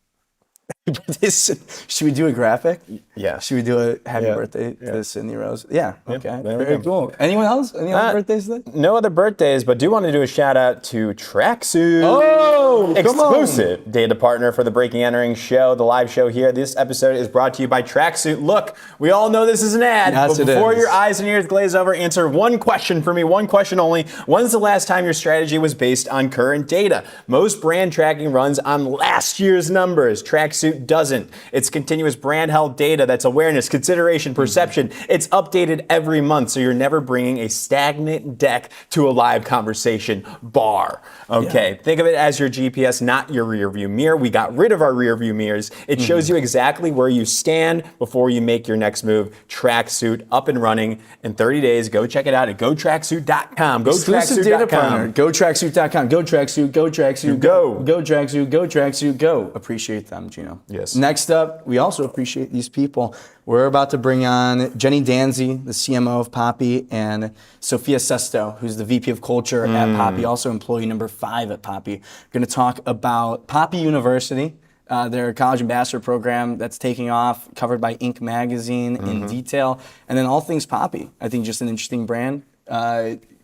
Should we do a graphic? Yeah. Should we do a happy Yeah. birthday to Sydney Rose? Yeah. Okay. there we Very go. cool. Anyone else? Any other birthdays today? No other birthdays, but do want to do a shout out to Tracksuit. Oh, come on. Exclusive data partner for the Breaking Entering show, the live show here. This episode is brought to you by Tracksuit. Look, we all know this is an ad, Yes, but it before is. your eyes and ears glaze over, answer one question for me, one question only. When's the last time your strategy was based on current data? Most brand tracking runs on last year's numbers. Tracksuit tracksuit doesn't. It's continuous brand health data. That's awareness, consideration, perception. It's updated every month, so you're never bringing a stagnant deck to a live conversation bar. Okay, think of it as your GPS, not your rear view mirror. We got rid of our rear view mirrors. It shows you exactly where you stand before you make your next move. Tracksuit up and running in 30 days. Go check it out at gotracksuit.com. Exclusive data partner. GoTracksuit.com. Go Tracksuit. Go Tracksuit. Go. Go Tracksuit. Go Tracksuit. Go. Appreciate them, Gino. Yes. Next up, we also appreciate these people. We're about to bring on Jenny Danzi, the CMO of Poppi, and Sophia Sesto, who's the VP of Culture at Poppi, also employee number 5 at Poppi. Going to talk about Poppi University, their college ambassador program that's taking off, covered by Inc. magazine in detail, and then all things Poppi. I think just an interesting brand,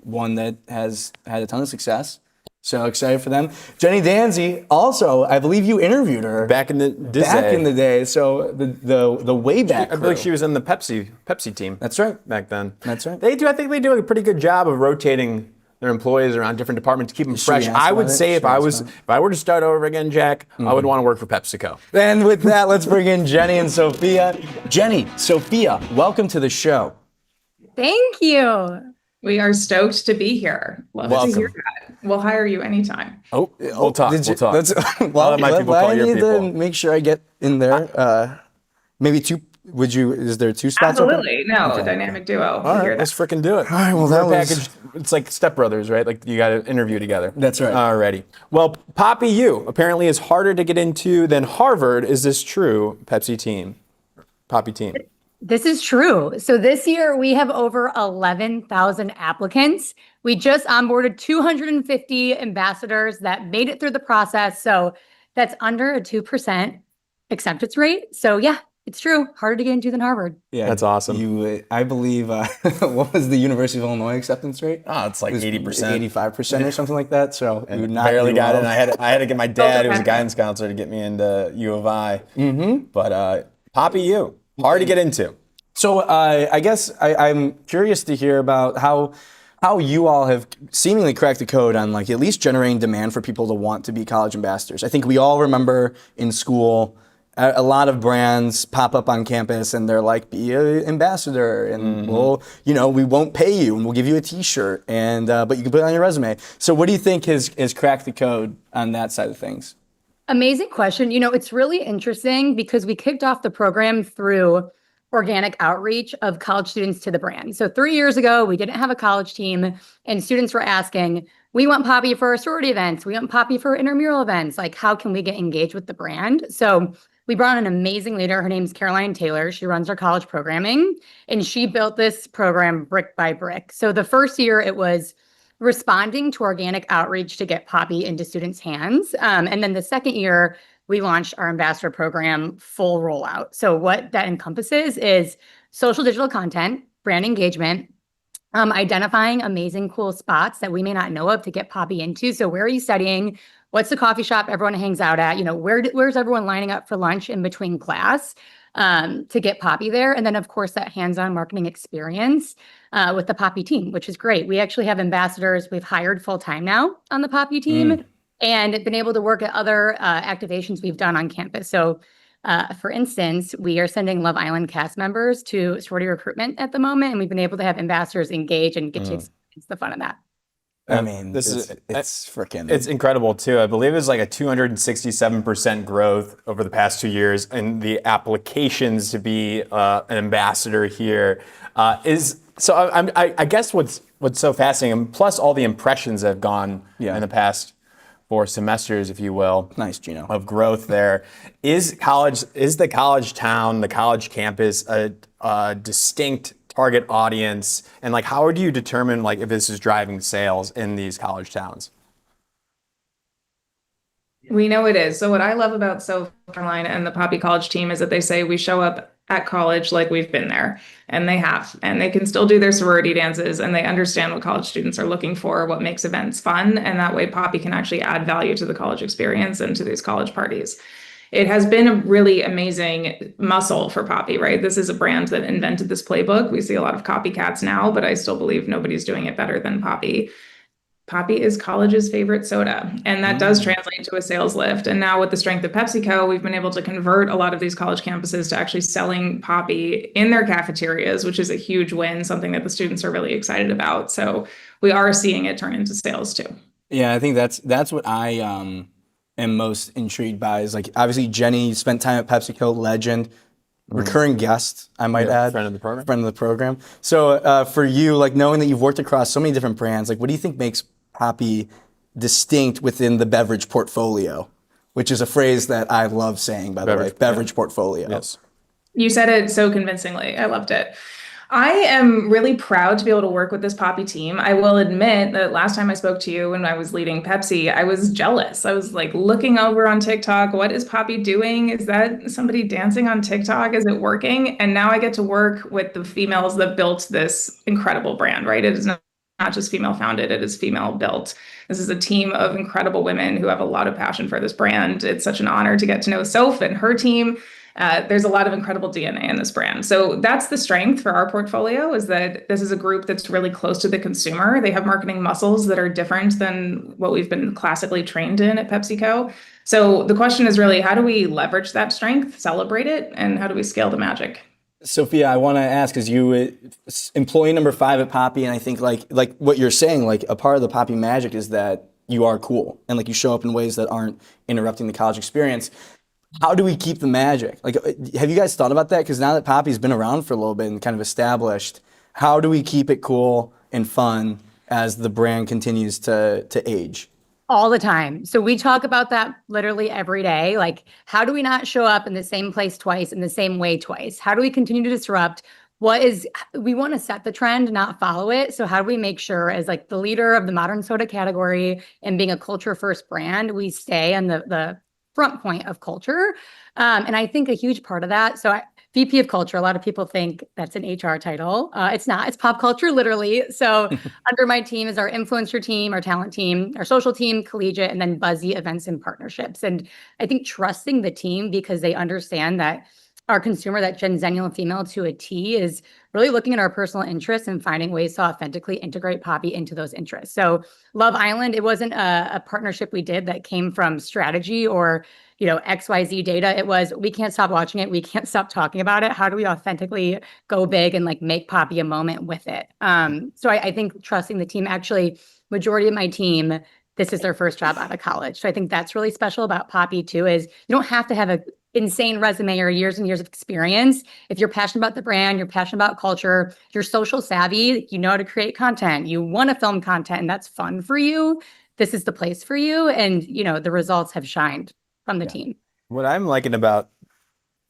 one that has had a ton of success. So excited for them. Jenny Danzi, also, I believe you interviewed her Back in the day. So the way back. I believe she was in the Pepsi team. That's right. Back then. That's right. I think they do a pretty good job of rotating their employees around different departments to keep them fresh. I would say if I were to start over again, Jack, I would want to work for PepsiCo. And with that, let's bring in Jenny and Sophia. Jenny, Sophia, welcome to the show. Thank you. We are stoked to be here. Love Welcome. to hear that. We'll hire you anytime. We'll talk. Did you- We'll talk. let's- I'll let my people call I your need people. to make sure I get in there. Maybe 2. Is there 2 spots open? Absolutely. No, a dynamic duo. All We'll hear right, that. let's freaking do it. All right, well, We're that was- packaged. It's like Step Brothers, right? Like you got to interview together. That's right. Alrighty. Well, Poppi U apparently is harder to get into than Harvard. Is this true, Poppi team? This is true. So this year we have over 11,000 applicants. We just onboarded 250 ambassadors that made it through the process. So that's under a 2% acceptance rate. So yeah, it's true. Harder to get into than Harvard. Yeah, That's awesome. I believe, what was the University of Illinois acceptance rate? Oh, it's like 80%. 85% or something like that. So you would not Barely do got well. in. I had to get my dad, who was a guidance counselor, to get me into U of I. But Poppi U, hard to get into. So I guess I'm curious to hear about how you all have seemingly cracked the code on like at least generating demand for people to want to be college ambassadors. I think we all remember in school a lot of brands pop up on campus and they're like, be an ambassador and we won't pay you and we'll give you a t-shirt and but you can put it on your resume. So what do you think has cracked the code on that side of things? Amazing question. It's really interesting because we kicked off the program through organic outreach of college students to the brand. So 3 years ago, we didn't have a college team and students were asking, we want Poppi for our sorority events. We want Poppi for intramural events. Like, how can we get engaged with the brand? So we brought an amazing leader. Her name's Caroline Taylor. She runs our college programming and she built this program brick by brick. So the first year it was responding to organic outreach to get Poppi into students' hands. And then the second year, we launched our ambassador program full rollout. So what that encompasses is social digital content, brand engagement, identifying amazing cool spots that we may not know of to get Poppi into. So where are you studying? What's the coffee shop everyone hangs out at? Where's everyone lining up for lunch in between class to get Poppi there? And then of course that hands-on marketing experience with the Poppi team, which is great. We actually have ambassadors we've hired full-time now on the Poppi team. And been able to work at other activations we've done on campus. So, for instance, we are sending Love Island cast members to sorority recruitment at the moment, and we've been able to have ambassadors engage and get to experience the fun of that. I mean, it's freaking. It's incredible too. I believe it's like a 267% growth over the past 2 years in the applications to be an ambassador here. I guess what's so fascinating, plus all the impressions that have gone in the past 4 semesters, if you will. Nice, Gino. Of growth there. Is the college town, the college campus, a distinct target audience? And like, how do you determine like if this is driving sales in these college towns? We know it is. So what I love about South Carolina and the Poppi College team is that they say we show up at college like we've been there, and they have, and they can still do their sorority dances, and they understand what college students are looking for, what makes events fun, and that way Poppi can actually add value to the college experience and to these college parties. It has been a really amazing muscle for Poppi, right? This is a brand that invented this playbook. We see a lot of copycats now, but I still believe nobody's doing it better than Poppi. Poppi is college's favorite soda, and that does translate to a sales lift. And now with the strength of PepsiCo, we've been able to convert a lot of these college campuses to actually selling Poppi in their cafeterias, which is a huge win, something that the students are really excited about. So we are seeing it turn into sales too. Yeah, I think that's what I am most intrigued by is like obviously Jenny spent time at PepsiCo, legend, recurring guest, I might add. Friend of the program. Friend of the program. So for you, like knowing that you've worked across so many different brands, like what do you think makes Poppi distinct within the beverage portfolio? Which is a phrase that I love saying, by the way, beverage portfolio. Yes. You said it so convincingly. I loved it. I am really proud to be able to work with this Poppi team. I will admit that last time I spoke to you when I was leading Pepsi, I was jealous. I was like looking over on TikTok. What is Poppi doing? Is that somebody dancing on TikTok? Is it working? And now I get to work with the females that built this incredible brand, right? It is not just female founded, it is female built. This is a team of incredible women who have a lot of passion for this brand. It's such an honor to get to know Soph and her team. There's a lot of incredible DNA in this brand. So that's the strength for our portfolio, is that this is a group that's really close to the consumer. They have marketing muscles that are different than what we've been classically trained in at PepsiCo. So the question is really, how do we leverage that strength, celebrate it, and how do we scale the magic? Sophia, I want to ask, because you employee number 5 at Poppi, and I think like what you're saying, like a part of the Poppi magic is that you are cool and like you show up in ways that aren't interrupting the college experience. How do we keep the magic? Like, have you guys thought about that? Because now that Poppi's been around for a little bit and kind of established, how do we keep it cool and fun as the brand continues to age? All the time. So we talk about that literally every day. Like, how do we not show up in the same place twice, in the same way twice? How do we continue to disrupt? We want to set the trend, not follow it. So how do we make sure, as like the leader of the modern soda category and being a culture first brand, we stay on the front point of culture? And I think a huge part of that, VP of Culture, a lot of people think that's an HR title. It's not, it's pop culture, literally. So under my team is our influencer team, our talent team, our social team, collegiate, and then Buzzy events and partnerships. And I think trusting the team, because they understand that our consumer, that Gen Zennial female to a T, is really looking at our personal interests and finding ways to authentically integrate Poppi into those interests. So Love Island, it wasn't a partnership we did that came from strategy or XYZ data. It was, we can't stop watching it. We can't stop talking about it. How do we authentically go big and like make Poppi a moment with it? So I think trusting the team, actually, majority of my team, this is their first job out of college. So I think that's really special about Poppi too, is you don't have to have an insane resume or years and years of experience. If you're passionate about the brand, you're passionate about culture, you're social savvy, you know how to create content, you want to film content, and that's fun for you, this is the place for you. And the results have shined from the team. What I'm liking about,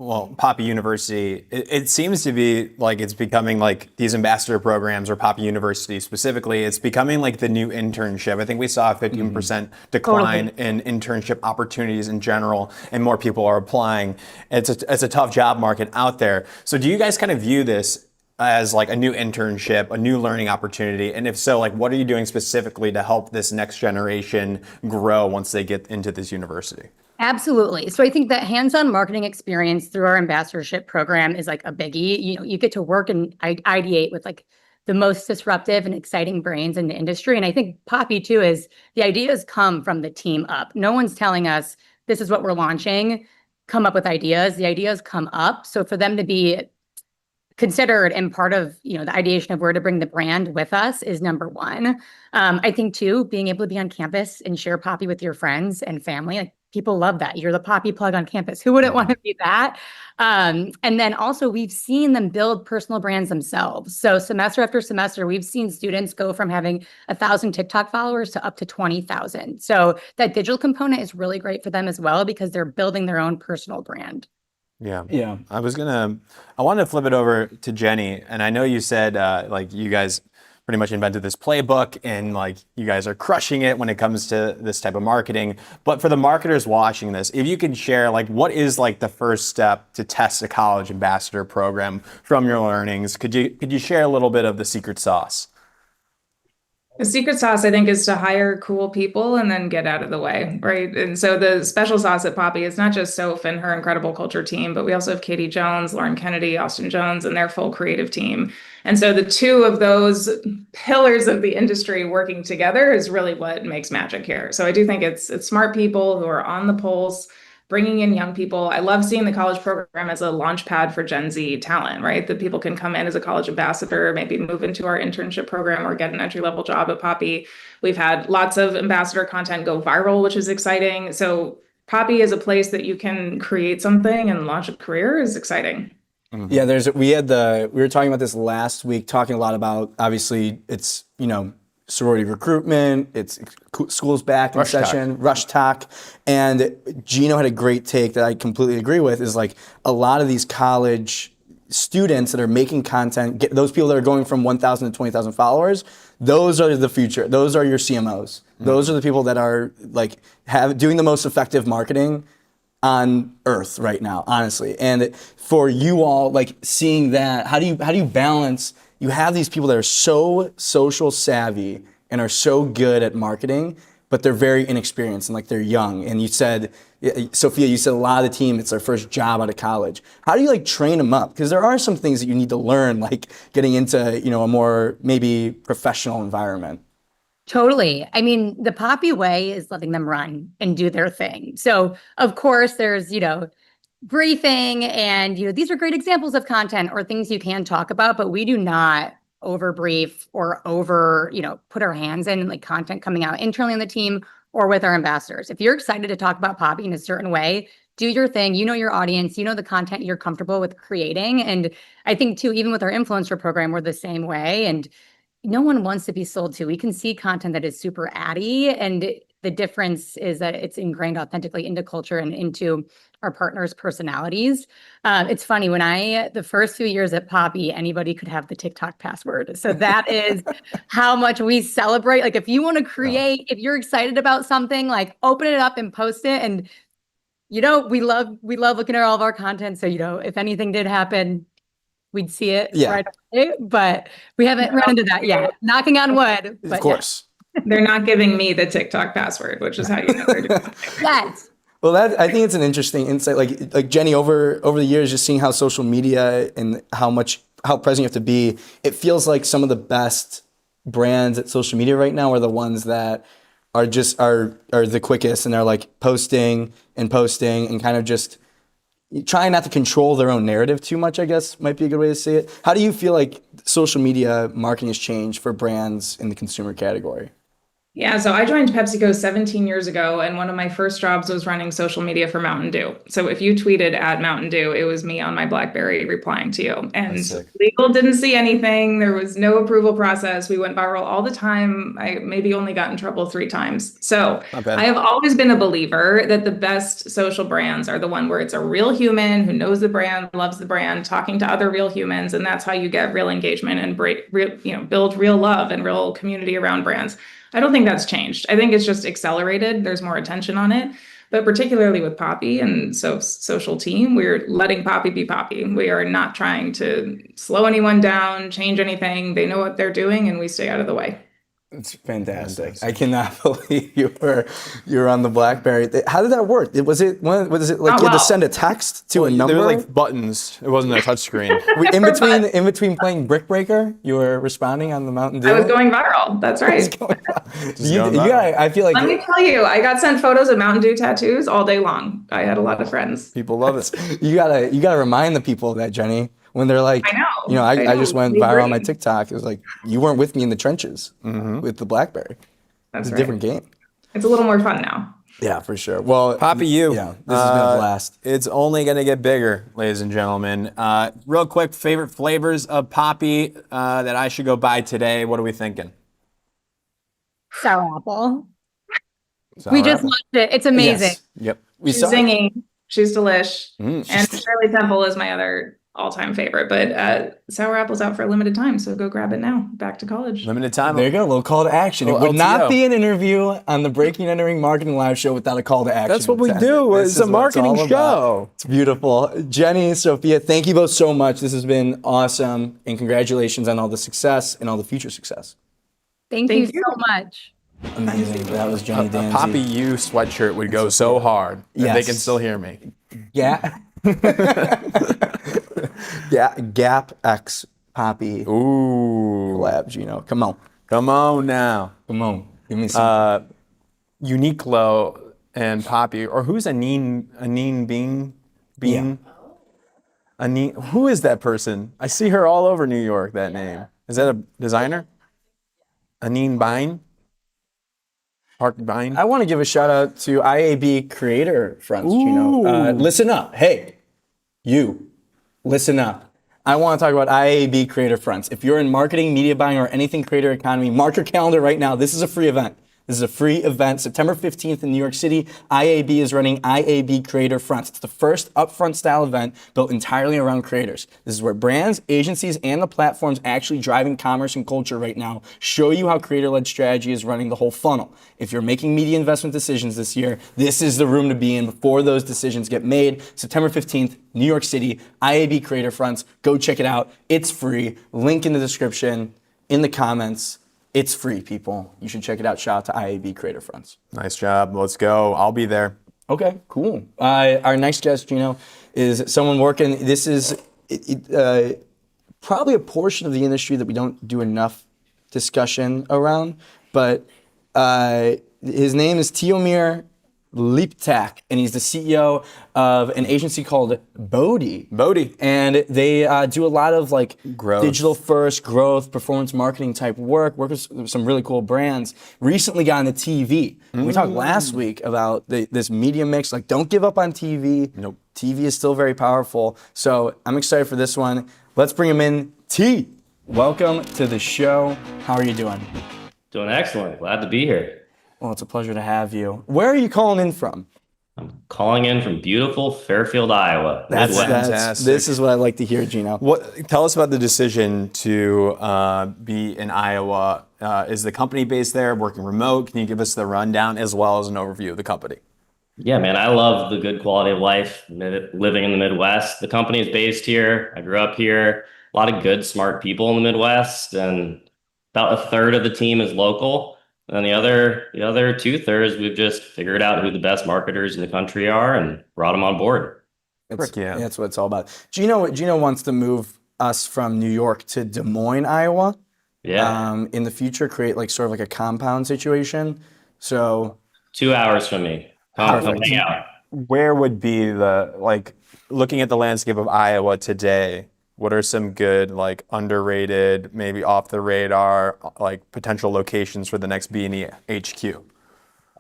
Poppi University, it seems to be like it's becoming like these ambassador programs, or Poppi University specifically, it's becoming like the new internship. I think we saw a 15% decline in internship opportunities in general, and more people are applying. It's a tough job market out there. So do you guys kind of view this as like a new internship, a new learning opportunity? And if so, like what are you doing specifically to help this next generation grow once they get into this university? Absolutely. So I think that hands-on marketing experience through our ambassadorship program is like a biggie. You get to work and ideate with like the most disruptive and exciting brains in the industry. And I think Poppi too is the ideas come from the team up. No one's telling us this is what we're launching, come up with ideas. The ideas come up. So for them to be considered and part of the ideation of where to bring the brand with us is number one. I think too, being able to be on campus and share Poppi with your friends and family, like people love that. You're the Poppi plug on campus. Who wouldn't want to be that? And then also we've seen them build personal brands themselves. So semester after semester, we've seen students go from having 1,000 TikTok followers to up to 20,000. So that digital component is really great for them as well, because they're building their own personal brand. Yeah. I wanted to flip it over to Jenny. And I know you said like you guys pretty much invented this playbook and like you guys are crushing it when it comes to this type of marketing. But for the marketers watching this, if you could share like what is like the first step to test a college ambassador program from your learnings, could you share a little bit of the secret sauce? The secret sauce, I think, is to hire cool people and then get out of the way, right? And so the special sauce at Poppi is not just Soph and her incredible culture team, but we also have Katie Jones, Lauren Kennedy, Austin Jones, and their full creative team. And so the two of those pillars of the industry working together is really what makes magic here. So I do think it's smart people who are on the pulse, bringing in young people. I love seeing the college program as a launch pad for Gen Z talent, right? That people can come in as a college ambassador, maybe move into our internship program or get an entry-level job at Poppi. We've had lots of ambassador content go viral, which is exciting. So Poppi is a place that you can create something and launch a career is exciting. Yeah, we were talking about this last week, talking a lot about, obviously it's, sorority recruitment, it's school's back in session, rush talk. And Gino had a great take that I completely agree with, is like a lot of these college students that are making content, those people that are going from 1,000 to 20,000 followers, those are the future. Those are your CMOs. Those are the people that are like doing the most effective marketing on earth right now, honestly. And for you all, like seeing that, how do you balance? You have these people that are so social savvy and are so good at marketing, but they're very inexperienced and like they're young. And you said, Sophia, you said a lot of the team, it's their first job out of college. How do you like train them up? Because there are some things that you need to learn, like getting into, a more maybe professional environment. Totally. I mean, the Poppi way is letting them run and do their thing. So of course there's, briefing and, these are great examples of content or things you can talk about, but we do not over brief or over, put our hands in like content coming out internally on the team or with our ambassadors. If you're excited to talk about Poppi in a certain way, do your thing, your audience, the content you're comfortable with creating. And I think too, even with our influencer program, we're the same way. And no one wants to be sold to. We can see content that is super addy, and the difference is that it's ingrained authentically into culture and into our partners' personalities. It's funny, the first few years at Poppi, anybody could have the TikTok password. So that is how much we celebrate. Like if you want to create, if you're excited about something, like open it up and post it. And, we love looking at all of our content. So, if anything did happen, we'd see it right away, but we haven't run into that yet. Knocking on wood. But of course. Yeah. They're not giving me the TikTok password, which is how you know they're doing something. Yes. Well, I think it's an interesting insight. Like Jenny, over the years, just seeing how social media and how present you have to be, it feels like some of the best brands at social media right now are the ones that are the quickest, and they're like posting and kind of just trying not to control their own narrative too much, I guess might be a good way to say it. How do you feel like social media marketing has changed for brands in the consumer category? Yeah, so I joined PepsiCo 17 years ago, and one of my first jobs was running social media for Mountain Dew. So if you tweeted at Mountain Dew, it was me on my BlackBerry replying to you. And legal didn't see anything. There was no approval process. We went viral all the time. I maybe only got in trouble 3 times. So I have always been a believer that the best social brands are the one where it's a real human who knows the brand, loves the brand, talking to other real humans, and that's how you get real engagement and build real love and real community around brands. I don't think that's changed. I think it's just accelerated. There's more attention on it. But particularly with Poppi and social team, we're letting Poppi be Poppi. We are not trying to slow anyone down, change anything. They know what they're doing, and we stay out of the way. It's fantastic. I cannot believe you were on the BlackBerry. How did that work? Was it like you had to send a text to a number? There were like buttons. It wasn't a touch screen. in between playing Brick Breaker, you were responding on the Mountain Dew. I was going viral. That's right. I feel like. Let me tell you, I got sent photos of Mountain Dew tattoos all day long. I had a lot of friends. People love it. You gotta remind the people of that, Jenny. When they're like, I know. I just went viral on my TikTok. It was like, you weren't with me in the trenches with the BlackBerry. That's It's a different game. It's a little more fun now. Yeah, for sure. Well, Poppi, this has been a blast. It's only going to get bigger, ladies and gentlemen. Real quick, favorite flavors of Poppi that I should go buy today. What are we thinking? Sour apple. We just loved it. It's amazing. Yes. Yep. She's singing. She's delish. And Shirley Temple is my other all-time favorite. But sour apple's out for a limited time, so go grab it now. Back to college. Limited time. There you go. A little call to action. It would not be an interview on the Breaking and Entering Marketing Live Show without a call to action. That's what we do. It's a marketing show. It's beautiful. Jenny, Sophia, thank you both so much. This has been awesome. And congratulations on all the success and all the future success. Thank you so much. Amazing. That was Johnny A Danzi. Poppi U sweatshirt would go so hard. Yes. They can still hear me. Yeah. Yeah. Gap X Poppi. Ooh. Collab, Gino. Come on. Come on now. Come on. Give me some. Uniqlo and Poppi, or who's Anine Bean? Yeah. Anine, who is that person? I see her all over New York, that name. Is that a designer? Anine Bine? Park Bine? I want to give a shout out to IAB creator fronts, Gino. Listen up. Hey, you, listen up. I want to talk about IAB creator fronts. If you're in marketing, media buying, or anything creator economy, mark your calendar right now. This is a free event. This is a free event. September 15th in New York City, IAB is running IAB Creator Fronts. It's the first upfront style event built entirely around creators. This is where brands, agencies, and the platforms actually driving commerce and culture right now show you how creator-led strategy is running the whole funnel. If you're making media investment decisions this year, this is the room to be in before those decisions get made. September 15th, New York City, IAB Creator Fronts. Go check it out. It's free. Link in the description, in the comments. It's free, people. You should check it out. Shout out to IAB Creator Fronts. Nice job. Let's go. I'll be there. Okay, cool. Our next guest, Gino, is someone working. This is probably a portion of the industry that we don't do enough discussion around, but his name is Tihomir Liptak, and he's the CEO of an agency called Bodhi. And they do a lot of like digital first growth, performance marketing type work with some really cool brands. Recently got on the TV. We talked last week about this media mix, like don't give up on TV. Nope. TV is still very powerful. So I'm excited for this one. Let's bring him in. T, welcome to the show. How are you doing? Doing excellent. Glad to be here. Well, it's a pleasure to have you. Where are you calling in from? I'm calling in from beautiful Fairfield, Iowa. This is what I like to hear, Gino. Tell us about the decision to be in Iowa. Is the company based there, working remote? Can you give us the rundown as well as an overview of the company? Yeah, man, I love the good quality of life living in the Midwest. The company is based here. I grew up here. A lot of good, smart people in the Midwest, and about a third of the team is local. And the other 2/3, we've just figured out who the best marketers in the country are and brought them on board. That's what it's all about. Gino wants to move us from New York to Des Moines, Iowa. Yeah. In the future, create like sort of like a compound situation. So 2 hours from me. Come hang out. Where would be looking at the landscape of Iowa today? What are some good, like underrated, maybe off the radar, like potential locations for the next B&E HQ?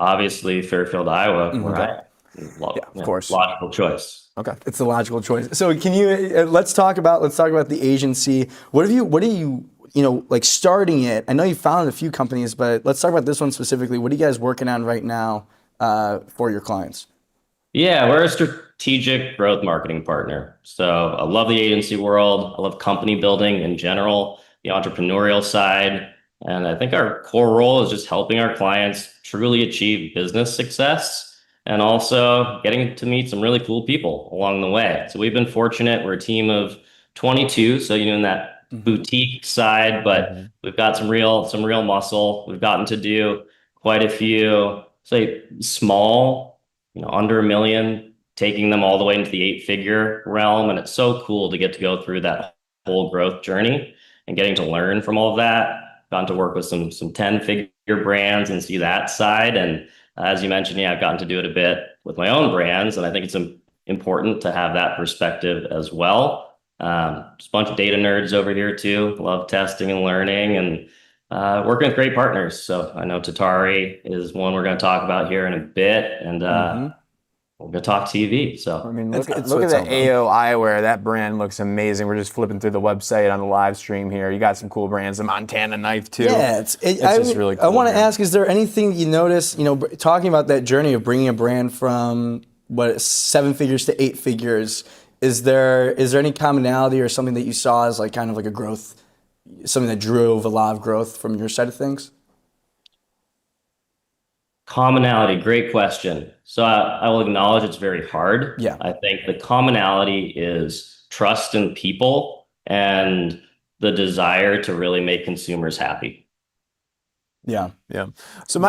Obviously, Fairfield, Iowa. Of course. Logical choice. Okay, it's the logical choice. So can you let's talk about the agency. What are you like starting it? I know you founded a few companies, but let's talk about this one specifically. What are you guys working on right now for your clients? Yeah, we're a strategic growth marketing partner. So I love the agency world. I love company building in general, the entrepreneurial side. And I think our core role is just helping our clients truly achieve business success and also getting to meet some really cool people along the way. So we've been fortunate. We're a team of 22. So, in that boutique side, but we've got some real muscle. We've gotten to do quite a few, say, small, under $1 million, taking them all the way into the 8-figure realm. And it's so cool to get to go through that whole growth journey and getting to learn from all of that. Gotten to work with some 10-figure brands and see that side. And as you mentioned, I've gotten to do it a bit with my own brands. And I think it's important to have that perspective as well. Just a bunch of data nerds over here too. Love testing and learning and working with great partners. So I know Tatari is one we're going to talk about here in a bit. And we're going to talk TV. So I mean, look at the AO eyewear. That brand looks amazing. We're just flipping through the website on the live stream here. You got some cool brands. The Montana knife too. Yeah, it's just really cool. I want to ask, is there anything you notice, talking about that journey of bringing a brand from 7 figures to 8 figures, is there any commonality or something that you saw as like kind of like a growth, something that drove a lot of growth from your side of things? Commonality, great question. So I will acknowledge it's very hard. Yeah. I think the commonality is trust in people and the desire to really make consumers happy. Yeah. Yeah. So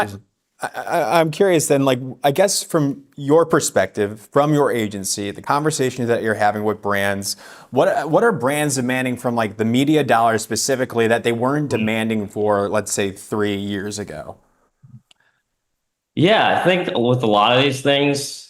I'm curious then, like, I guess from your perspective, from your agency, the conversations that you're having with brands, what are brands demanding from like the media dollars specifically that they weren't demanding for, let's say, 3 years ago? Yeah, I think with a lot of these things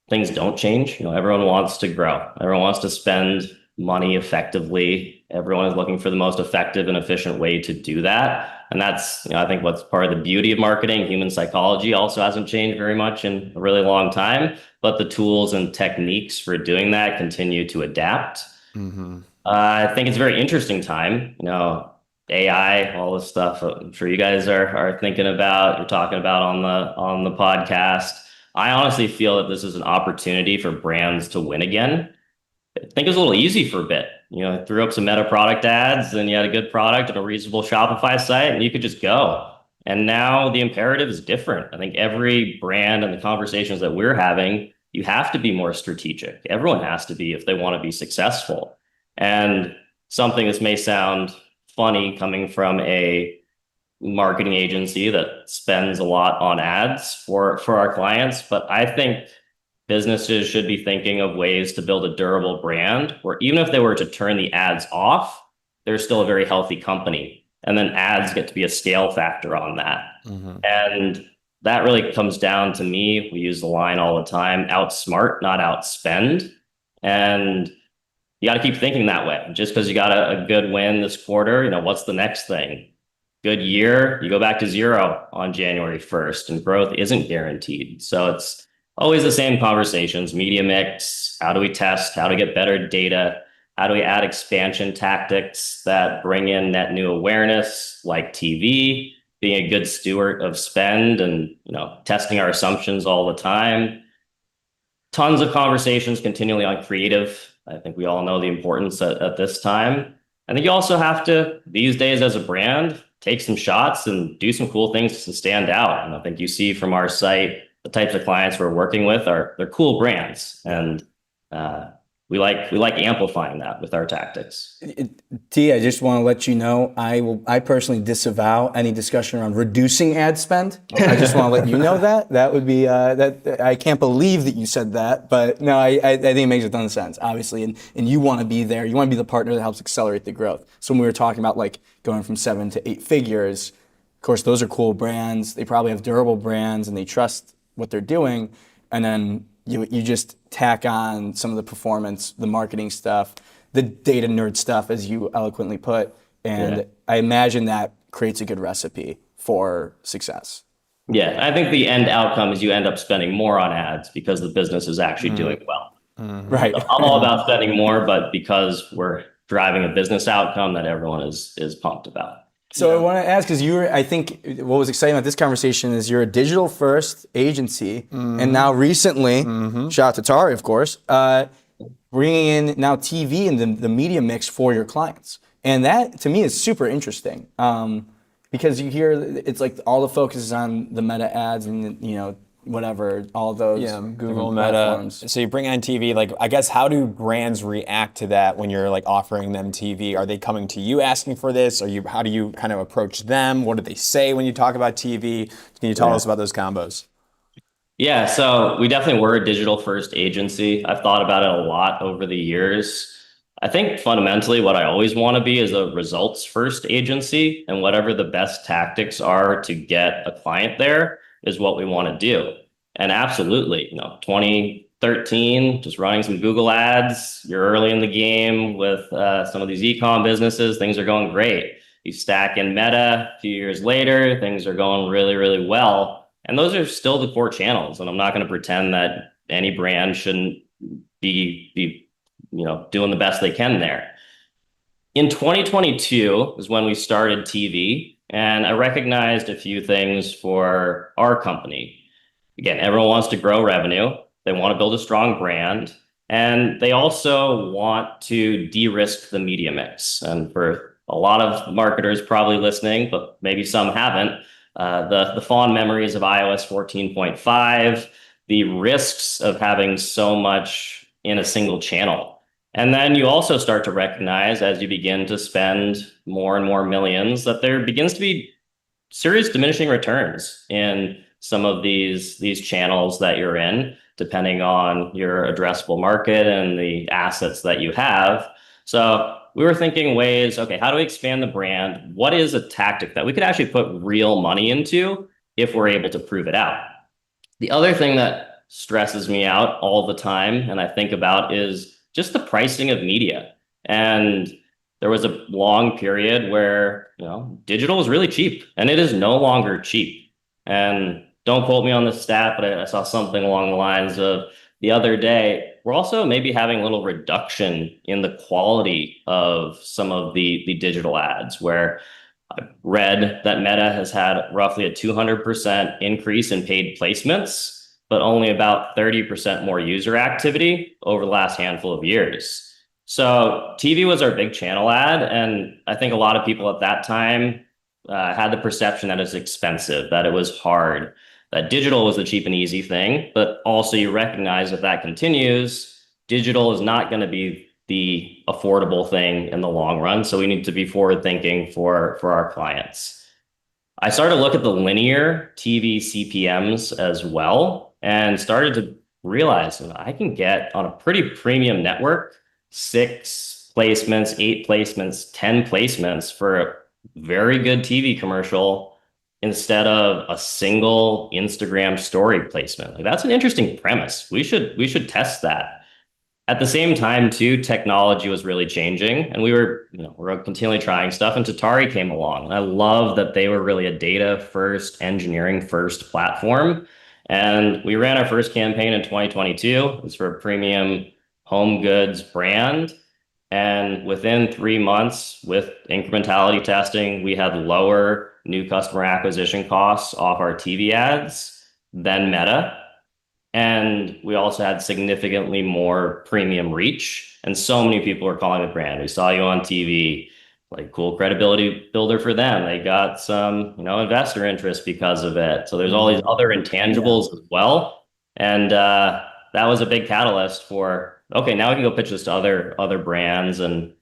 don't change. Everyone wants to grow. Everyone wants to spend money effectively. Everyone is looking for the most effective and efficient way to do that. And that's, I think what's part of the beauty of marketing. Human psychology also hasn't changed very much in a really long time, but the tools and techniques for doing that continue to adapt. I think it's a very interesting time, AI, all this stuff I'm sure you guys are thinking about, you're talking about on the podcast. I honestly feel that this is an opportunity for brands to win again. I think it was a little easy for a bit. I threw up some Meta product ads, and you had a good product and a reasonable Shopify site, and you could just go. And now the imperative is different. I think every brand and the conversations that we're having, you have to be more strategic. Everyone has to be if they want to be successful. And something this may sound funny coming from a marketing agency that spends a lot on ads for our clients, but I think businesses should be thinking of ways to build a durable brand where even if they were to turn the ads off, they're still a very healthy company. And then ads get to be a scale factor on that. And that really comes down to me. We use the line all the time, outsmart, not outspend. And you got to keep thinking that way. Just because you got a good win this quarter, what's the next thing? Good year, you go back to zero on January 1st, and growth isn't guaranteed. So it's always the same conversations: media mix, how do we test, how to get better data, how do we add expansion tactics that bring in net new awareness, like TV, being a good steward of spend, and testing our assumptions all the time. Tons of conversations continually on creative. I think we all know the importance at this time. I think you also have to, these days as a brand, take some shots and do some cool things to stand out. And I think you see from our site, the types of clients we're working with they're cool brands. And we like amplifying that with our tactics. T, I just want to let you know, I personally disavow any discussion around reducing ad spend. I just want to let you know that would be that I can't believe that you said that, but no, I think it makes a ton of sense, obviously, and you want to be there. You want to be the partner that helps accelerate the growth. So when we were talking about like going from 7 to 8 figures, of course, those are cool brands. They probably have durable brands and they trust what they're doing, and then you just tack on some of the performance, the marketing stuff, the data nerd stuff, as you eloquently put. And I imagine that creates a good recipe for success. Yeah, I think the end outcome is you end up spending more on ads because the business is actually doing well. Right. So I'm all about spending more, but because we're driving a business outcome that everyone is pumped about. So I want to ask, because I think what was exciting about this conversation is you're a digital first agency, and now recently, shout out to Tatari, of course, bringing in now TV and the media mix for your clients. And that to me is super interesting, because you hear it's like all the focus is on the Meta ads and whatever, all those Google Meta. platforms. So you bring on TV, like, I guess, how do brands react to that when you're like offering them TV? Are they coming to you asking for this? How do you kind of approach them? What do they say when you talk about TV? Can you tell us about those combos? Yeah, so we definitely were a digital first agency. I've thought about it a lot over the years. I think fundamentally what I always want to be is a results first agency, and whatever the best tactics are to get a client there is what we want to do. And absolutely, 2013, just running some Google ads, you're early in the game with some of these e-com businesses, things are going great. You stack in Meta a few years later, things are going really, really well. And those are still the core channels. And I'm not going to pretend that any brand shouldn't be doing the best they can there. In 2022 is when we started TV. And I recognized a few things for our company. Again, everyone wants to grow revenue. They want to build a strong brand. And they also want to de-risk the media mix. And for a lot of marketers probably listening, but maybe some haven't, the fond memories of iOS 14.5, the risks of having so much in a single channel. And then you also start to recognize as you begin to spend more and more millions that there begins to be serious diminishing returns in some of these channels that you're in, depending on your addressable market and the assets that you have. So we were thinking ways, okay, how do we expand the brand? What is a tactic that we could actually put real money into if we're able to prove it out? The other thing that stresses me out all the time and I think about is just the pricing of media. And there was a long period where, digital was really cheap, and it is no longer cheap. And don't quote me on this stat, but I saw something along the lines of the other day, we're also maybe having a little reduction in the quality of some of the digital ads, where I read that Meta has had roughly a 200% increase in paid placements, but only about 30% more user activity over the last handful of years. So TV was our big channel ad, and I think a lot of people at that time had the perception that it's expensive, that it was hard, that digital was the cheap and easy thing, but also you recognize if that continues, digital is not going to be the affordable thing in the long run. So we need to be forward thinking for our clients. I started to look at the linear TV CPMs as well and started to realize I can get on a pretty premium network 6 placements, 8 placements, 10 placements for a very good TV commercial instead of a single Instagram story placement. Like, that's an interesting premise. We should test that. At the same time, too, technology was really changing, and we were continually trying stuff. And Tatari came along, and I love that they were really a data first, engineering first platform. And we ran our first campaign in 2022. It was for a premium home goods brand. And within 3 months, with incrementality testing, we had lower new customer acquisition costs off our TV ads than Meta. And we also had significantly more premium reach. And so many people were calling the brand. We saw you on TV, like cool credibility builder for them. They got some, investor interest because of it. So there's all these other intangibles as well. And that was a big catalyst for, okay, now we can go pitch this to other brands. And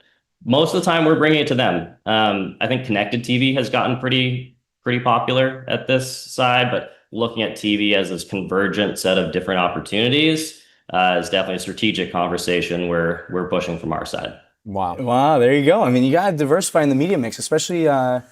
most of the time we're bringing it to them. I think connected TV has gotten pretty popular at this side, but looking at TV as this convergent set of different opportunities is definitely a strategic conversation we're pushing from our side. Wow, there you go. I mean, you got to diversify in the media mix, especially. I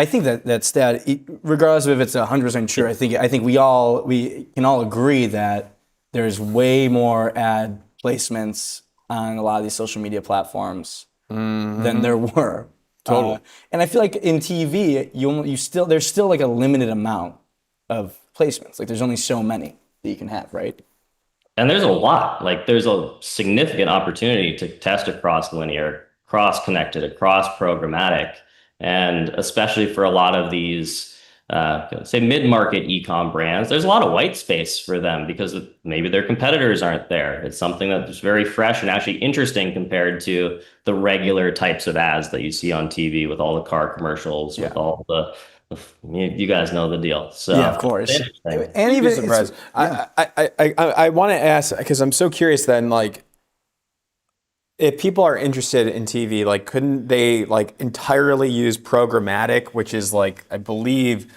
think that stat, regardless of if it's 100% true, I think we can all agree that there's way more ad placements on a lot of these social media platforms than there were. Totally. And I feel like in TV, there's still like a limited amount of placements. Like there's only so many that you can have, right? And there's a lot. Like there's a significant opportunity to test across linear, cross connected, across programmatic, and especially for a lot of these say mid-market e-com brands, there's a lot of white space for them because maybe their competitors aren't there. It's something that's very fresh and actually interesting compared to the regular types of ads that you see on TV with all the car commercials, with all the you guys know the deal. So yeah, of course. And even surprised. I want to ask, because I'm so curious then, like, if people are interested in TV, like, couldn't they like entirely use programmatic, which is like, I believe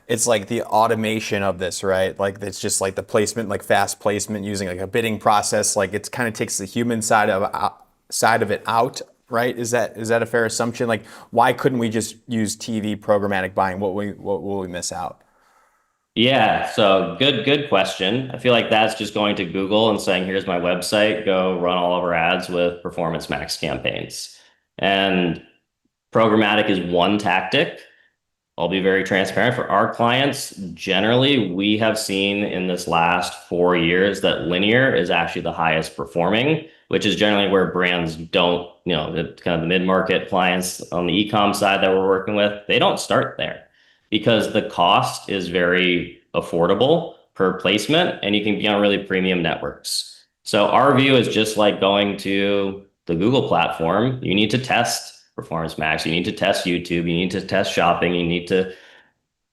it's like the automation of this, right? Like it's just like the placement, like fast placement using like a bidding process. Like it kind of takes the human side of it out, right? Is that a fair assumption? Like, why couldn't we just use TV programmatic buying? What will we miss out? Yeah, so good question. I feel like that's just going to Google and saying, here's my website, go run all of our ads with Performance Max campaigns. And programmatic is one tactic. I'll be very transparent for our clients. Generally, we have seen in this last 4 years that linear is actually the highest performing, which is generally where brands don't, the kind of the mid-market clients on the e-com side that we're working with, they don't start there because the cost is very affordable per placement and you can be on really premium networks. So our view is just like going to the Google platform. You need to test Performance Max, you need to test YouTube, you need to test shopping, you need to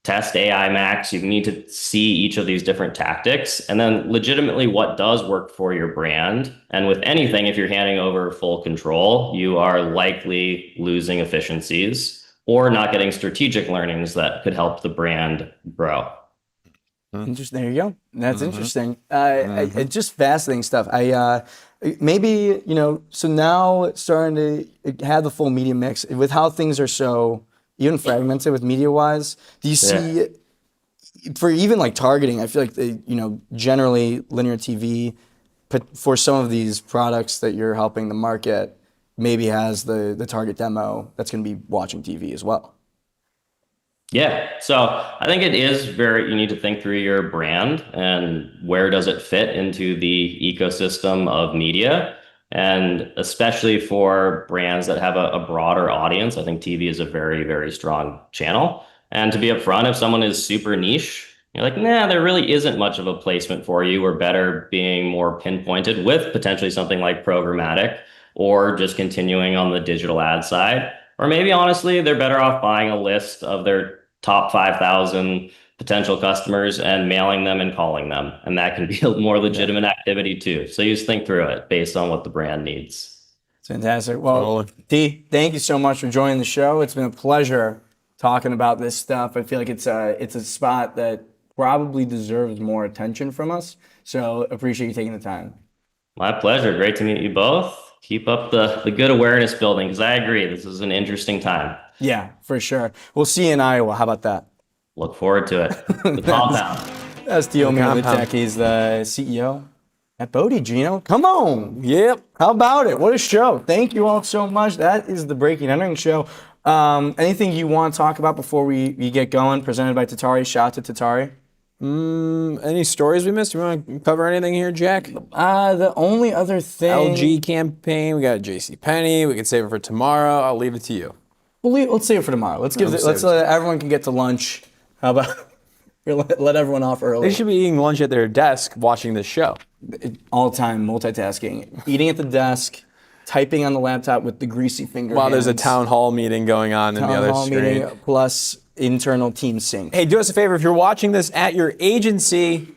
test AI Max, you need to see each of these different tactics and then legitimately what does work for your brand. And with anything, if you're handing over full control, you are likely losing efficiencies or not getting strategic learnings that could help the brand grow. Interesting. There you go. That's interesting. It's just fascinating stuff. Maybe, so now starting to have the full media mix with how things are so even fragmented with media wise. Do you see for even like targeting? I feel like generally linear TV, but for some of these products that you're helping the market, maybe has the target demo that's going to be watching TV as well. Yeah, so I think it is you need to think through your brand and where does it fit into the ecosystem of media. And especially for brands that have a broader audience, I think TV is a very, very strong channel. And to be upfront, if someone is super niche, you're like, nah, there really isn't much of a placement for you. We're better being more pinpointed with potentially something like programmatic or just continuing on the digital ad side. Or maybe honestly, they're better off buying a list of their top 5,000 potential customers and mailing them and calling them. And that can be a more legitimate activity too. So you just think through it based on what the brand needs. It's fantastic. Well, T, thank you so much for joining the show. It's been a pleasure talking about this stuff. I feel like it's a spot that probably deserves more attention from us. So appreciate you taking the time. My pleasure. Great to meet you both. Keep up the good awareness building, because I agree, this is an interesting time. Yeah, for sure. We'll see you in Iowa. How about that? Look forward to it. The compound. That's Tihomir Liptak. He's the CEO at Bodhi, Gino. Come on. Yep. How about it? What a show. Thank you all so much. That is the Breaking Entering show. Anything you want to talk about before we get going? Presented by Tatari. Shout out to Tatari. Any stories we missed? You want to cover anything here, Jack? The only other thing... LG campaign. We got JCPenney. We can save it for tomorrow. I'll leave it to you. Let's save it for tomorrow. Let's let everyone can get to lunch. How about let everyone off early? They should be eating lunch at their desk watching this show. All time multitasking. Eating at the desk, typing on the laptop with the greasy finger While hands. there's a town hall meeting going on in the other screen. Plus internal team sync. Hey, do us a favor. If you're watching this at your agency,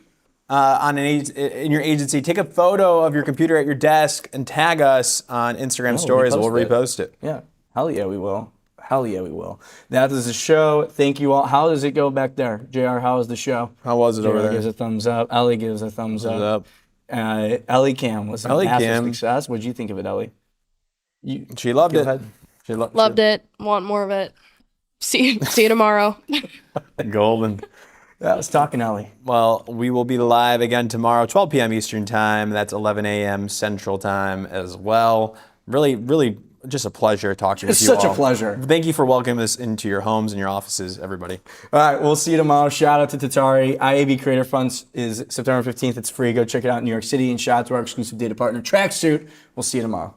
in your agency, take a photo of your computer at your desk and tag us on Instagram stories. We'll repost it. Yeah. Hell yeah, we will. Hell yeah, we will. That is the show. Thank you all. How does it go back there? JR, how was the show? How was it over there? Gives a thumbs up. Ellie gives a thumbs up. Ellie Cam was a massive success. What did you think of it, Ellie? She loved it. She loved it. Want more of it. See you tomorrow. Golden. Yeah, I was talking, Ellie. Well, we will be live again tomorrow, 12 p.m. Eastern Time. That's 11 a.m. Central Time as well. Really, really just a pleasure talking with you all. It's such a pleasure. Thank you for welcoming us into your homes and your offices, everybody. All right, we'll see you tomorrow. Shout out to Tatari. IAB Creator Funds is September 15th. It's free. Go check it out in New York City. And shout out to our exclusive data partner, Tracksuit. We'll see you tomorrow.